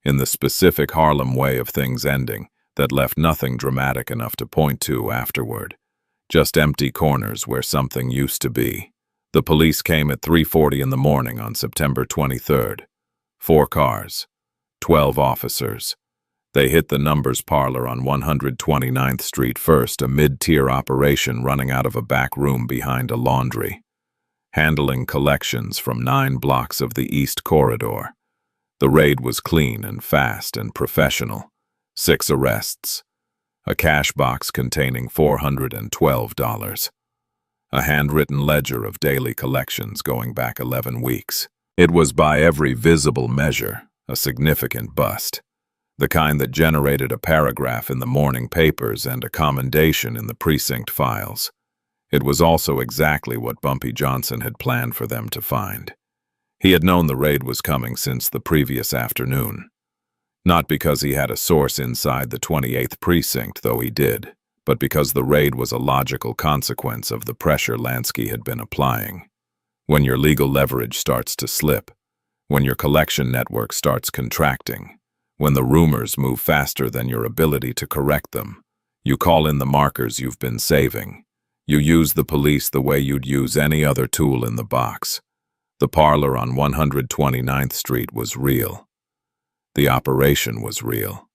in the specific Harlem way of things ending that left nothing dramatic enough to point to afterward, just empty corners where something used to be. The police came at 3:40 in the morning on September 23rd. 4 cars, 12 officers. They hit the Numbers Parlor on 129th Street first, a mid-tier operation running out of a back room behind a laundry, handling collections from 9 blocks of the East Corridor. The raid was clean and fast and professional. 6 arrests, a cash box containing $412, a handwritten ledger of daily collections going back 11 weeks. It was by every visible measure a significant bust. The kind that generated a paragraph in the morning papers and a commendation in the precinct files. It was also exactly what Bumpy Johnson had planned for them to find. He had known the raid was coming since the previous afternoon. Not because he had a source inside the 28th precinct, though he did, but because the raid was a logical consequence of the pressure Lansky had been applying. When your legal leverage starts to slip, when your collection network starts contracting, when the rumors move faster than your ability to correct them, you call in the markers you've been saving. You use the police the way you'd use any other tool in the box. The parlor on 129th Street was real. The operation was real.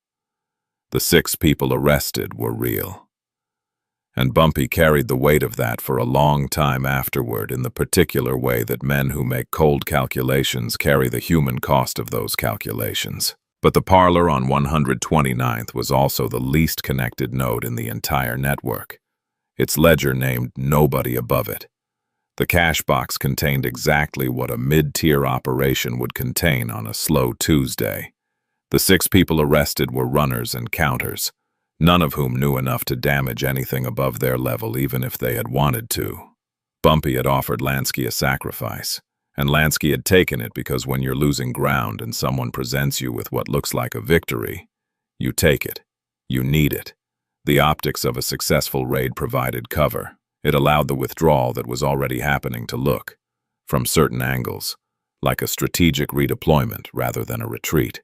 The 6 people arrested were real. And Bumpy carried the weight of that for a long time afterward in the particular way that men who make cold calculations carry the human cost of those calculations. But the parlor on 129th was also the least connected node in the entire network. Its ledger named nobody above it. The cash box contained exactly what a mid-tier operation would contain on a slow Tuesday. The 6 people arrested were runners and counters, none of whom knew enough to damage anything above their level even if they had wanted to. Bumpy had offered Lansky a sacrifice. And Lansky had taken it because when you're losing ground and someone presents you with what looks like a victory, you take it. You need it. The optics of a successful raid provided cover. It allowed the withdrawal that was already happening to look, from certain angles, like a strategic redeployment rather than a retreat.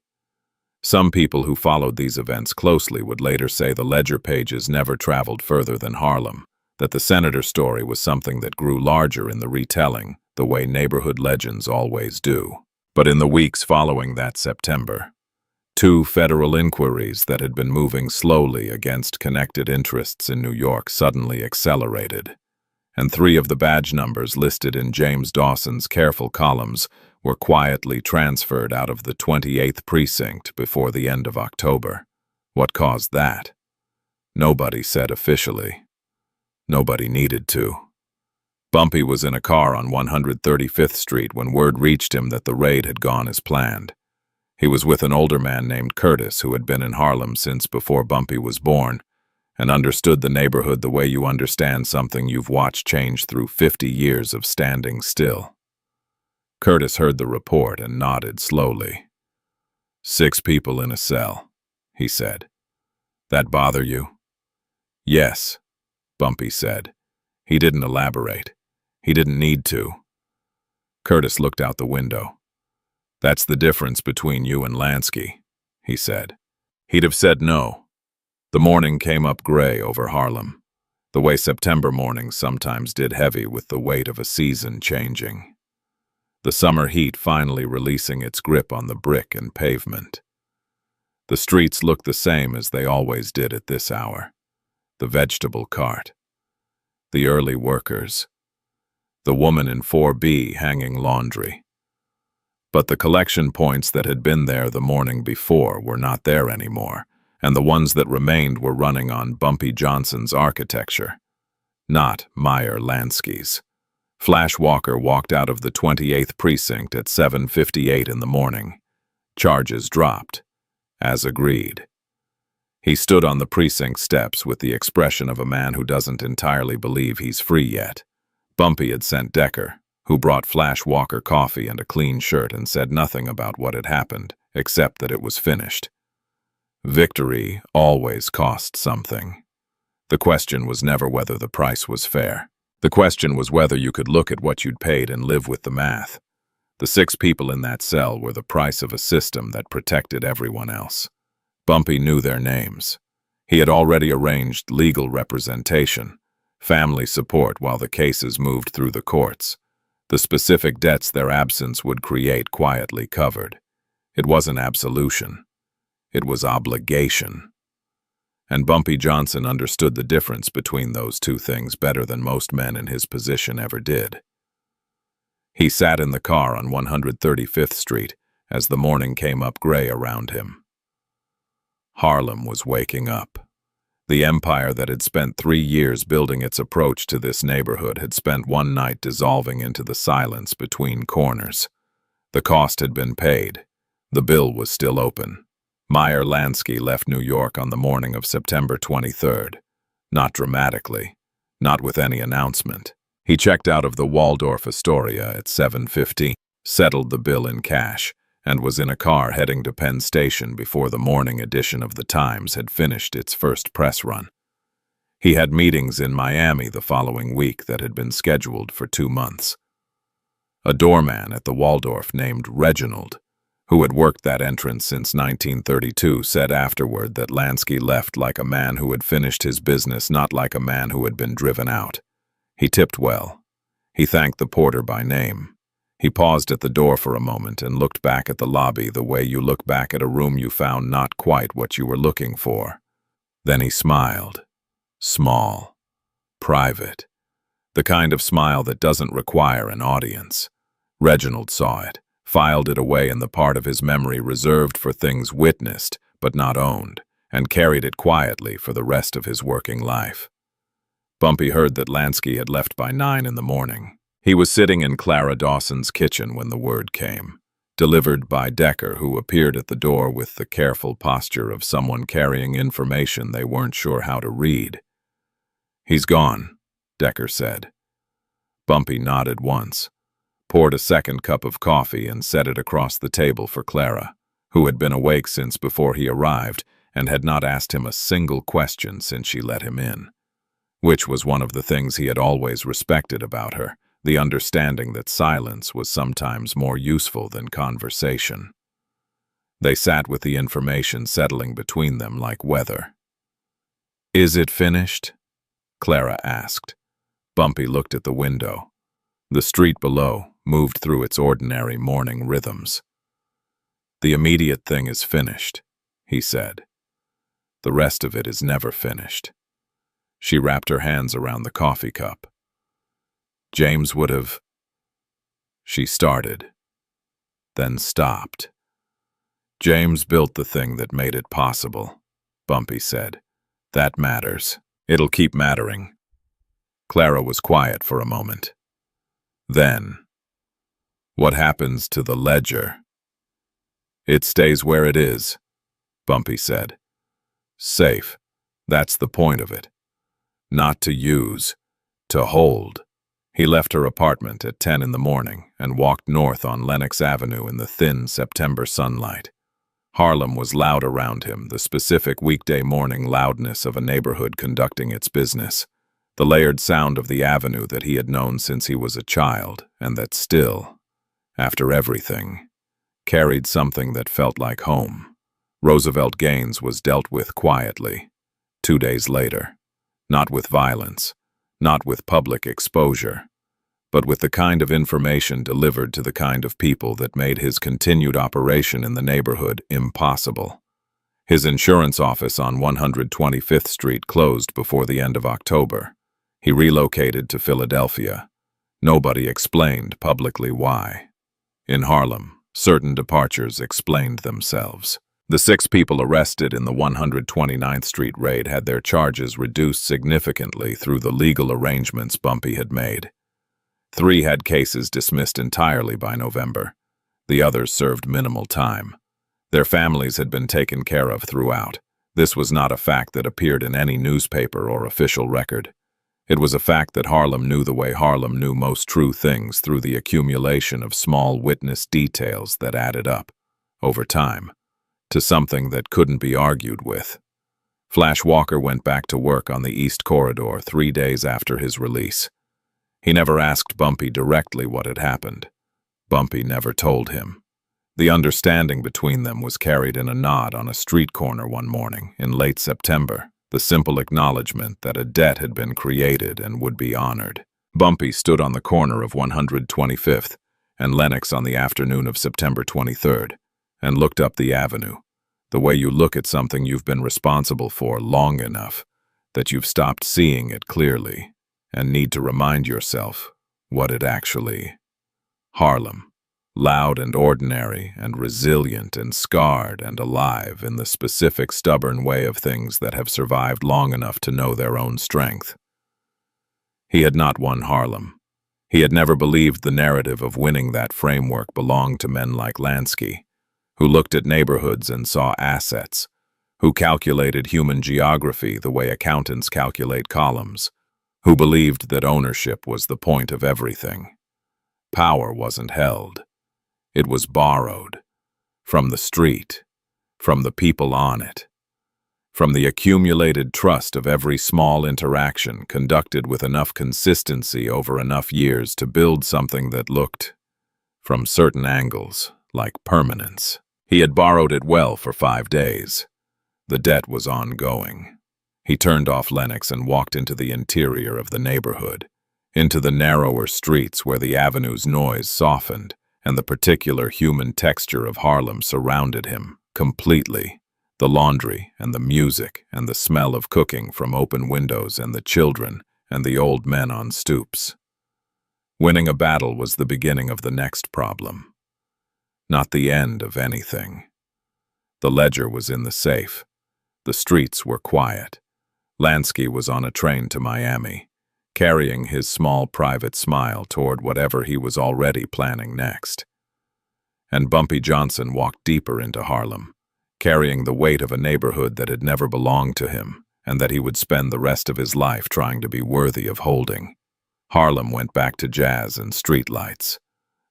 Some people who followed these events closely would later say the ledger pages never traveled further than Harlem, that the senator story was something that grew larger in the retelling, the way neighborhood legends always do. But in the weeks following that September, Two federal inquiries that had been moving slowly against connected interests in New York suddenly accelerated, and three of the badge numbers listed in James Dawson's careful columns were quietly transferred out of the 28th precinct before the end of October. What caused that? Nobody said officially. Nobody needed to. Bumpy was in a car on 135th Street when word reached him that the raid had gone as planned. He was with an older man named Curtis who had been in Harlem since before Bumpy was born and understood the neighborhood the way you understand something you've watched change through 50 years of standing still. Curtis heard the report and nodded slowly. 6 people in a cell, he said. That bother you? Yes, Bumpy said. He didn't elaborate. He didn't need to. Curtis looked out the window. That's the difference between you and Lansky, he said. He'd have said no. The morning came up gray over Harlem, the way September mornings sometimes did, heavy with the weight of a season changing. The summer heat finally releasing its grip on the brick and pavement. The streets looked the same as they always did at this hour. The vegetable cart. The early workers. The woman in 4B hanging laundry. But the collection points that had been there the morning before were not there anymore, and the ones that remained were running on Bumpy Johnson's architecture, not Meyer Lansky's. Flash Walker walked out of the 28th precinct at 7:58 in the morning. Charges dropped, as agreed. He stood on the precinct steps with the expression of a man who doesn't entirely believe he's free yet. Bumpy had sent Decker, who brought Flash Walker coffee and a clean shirt, and said nothing about what had happened, except that it was finished. Victory always cost something. The question was never whether the price was fair. The question was whether you could look at what you'd paid and live with the math. The 6 people in that cell were the price of a system that protected everyone else. Bumpy knew their names. He had already arranged legal representation, family support while the cases moved through the courts. The specific debts their absence would create quietly covered. It wasn't absolution. It was obligation. And Bumpy Johnson understood the difference between those two things better than most men in his position ever did. He sat in the car on 135th Street as the morning came up gray around him. Harlem was waking up. The empire that had spent 3 years building its approach to this neighborhood had spent one night dissolving into the silence between corners. The cost had been paid. The bill was still open. Meyer Lansky left New York on the morning of September 23rd. Not dramatically. Not with any announcement. He checked out of the Waldorf Astoria at 7:15, settled the bill in cash, and was in a car heading to Penn Station before the morning edition of the Times had finished its first press run. He had meetings in Miami the following week that had been scheduled for 2 months. A doorman at the Waldorf named Reginald, who had worked that entrance since 1932, said afterward that Lansky left like a man who had finished his business, not like a man who had been driven out. He tipped well. He thanked the porter by name. He paused at the door for a moment and looked back at the lobby the way you look back at a room you found not quite what you were looking for. Then he smiled. Small. Private. The kind of smile that doesn't require an audience. Reginald saw it, filed it away in the part of his memory reserved for things witnessed but not owned, and carried it quietly for the rest of his working life. Bumpy heard that Lansky had left by 9 in the morning. He was sitting in Clara Dawson's kitchen when the word came, delivered by Decker, who appeared at the door with the careful posture of someone carrying information they weren't sure how to read. "He's gone," Decker said. Bumpy nodded once, poured a second cup of coffee and set it across the table for Clara, who had been awake since before he arrived and had not asked him a single question since she let him in, which was one of the things he had always respected about her. The understanding that silence was sometimes more useful than conversation. They sat with the information settling between them like weather. "Is it finished?" Clara asked. Bumpy looked at the window. The street below moved through its ordinary morning rhythms. "The immediate thing is finished," he said. "The rest of it is never finished." She wrapped her hands around the coffee cup. "James would have—" She started, then stopped. "James built the thing that made it possible," Bumpy said. "That matters. It'll keep mattering." Clara was quiet for a moment. Then, "What happens to the ledger?" "It stays where it is," Bumpy said. "Safe. That's the point of it. Not to use, to hold." He left her apartment at 10 in the morning and walked north on Lenox Avenue in the thin September sunlight. Harlem was loud around him, the specific weekday morning loudness of a neighborhood conducting its business, the layered sound of the avenue that he had known since he was a child, and that still, after everything, carried something that felt like home. Roosevelt Gaines was dealt with quietly. 2 days later. Not with violence, not with public exposure, but with the kind of information delivered to the kind of people that made his continued operation in the neighborhood impossible. His insurance office on 125th Street closed before the end of October. He relocated to Philadelphia. Nobody explained publicly why. In Harlem, certain departures explained themselves. The 6 people arrested in the 129th Street raid had their charges reduced significantly through the legal arrangements Bumpy had made. 3 had cases dismissed entirely by November. The others served minimal time. Their families had been taken care of throughout. This was not a fact that appeared in any newspaper or official record. It was a fact that Harlem knew the way Harlem knew most true things, through the accumulation of small witness details that added up, over time, to something that couldn't be argued with. Flash Walker went back to work on the East Corridor 3 days after his release. He never asked Bumpy directly what had happened. Bumpy never told him. The understanding between them was carried in a nod on a street corner one morning in late September, the simple acknowledgement that a debt had been created and would be honored. Bumpy stood on the corner of 125th and Lenox on the afternoon of September 23rd, and looked up the avenue, the way you look at something you've been responsible for long enough that you've stopped seeing it clearly and need to remind yourself what it actually. Harlem, loud and ordinary and resilient and scarred and alive in the specific stubborn way of things that have survived long enough to know their own strength. He had not won Harlem. He had never believed the narrative of winning that framework belonged to men like Lansky, who looked at neighborhoods and saw assets, who calculated human geography the way accountants calculate columns, who believed that ownership was the point of everything. Power wasn't held. It was borrowed. From the street, from the people on it, from the accumulated trust of every small interaction conducted with enough consistency over enough years to build something that looked, from certain angles, like permanence. He had borrowed it well for 5 days. The debt was ongoing. He turned off Lenox and walked into the interior of the neighborhood, into the narrower streets where the avenue's noise softened and the particular human texture of Harlem surrounded him completely. The laundry and the music and the smell of cooking from open windows and the children and the old men on stoops. Winning a battle was the beginning of the next problem, not the end of anything. The ledger was in the safe. The streets were quiet. Lansky was on a train to Miami, carrying his small private smile toward whatever he was already planning next. And Bumpy Johnson walked deeper into Harlem, carrying the weight of a neighborhood that had never belonged to him and that he would spend the rest of his life trying to be worthy of holding. Harlem went back to jazz and streetlights.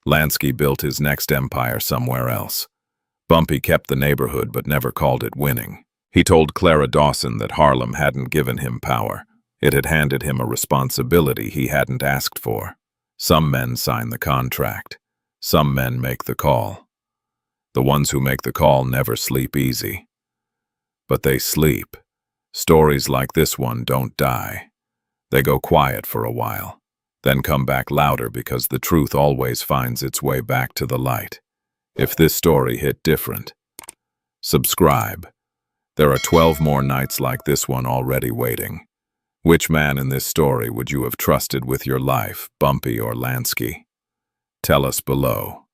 Lansky built his next empire somewhere else. Bumpy kept the neighborhood but never called it winning. He told Clara Dawson that Harlem hadn't given him power. It had handed him a responsibility he hadn't asked for. Some men sign the contract. Some men make the call. The ones who make the call never sleep easy. But they sleep. Stories like this one don't die. They go quiet for a while, then come back louder because the truth always finds its way back to the light. If this story hit different, subscribe. There are 12 more nights like this one already waiting. Which man in this story would you have trusted with your life, Bumpy or Lansky? Tell us below.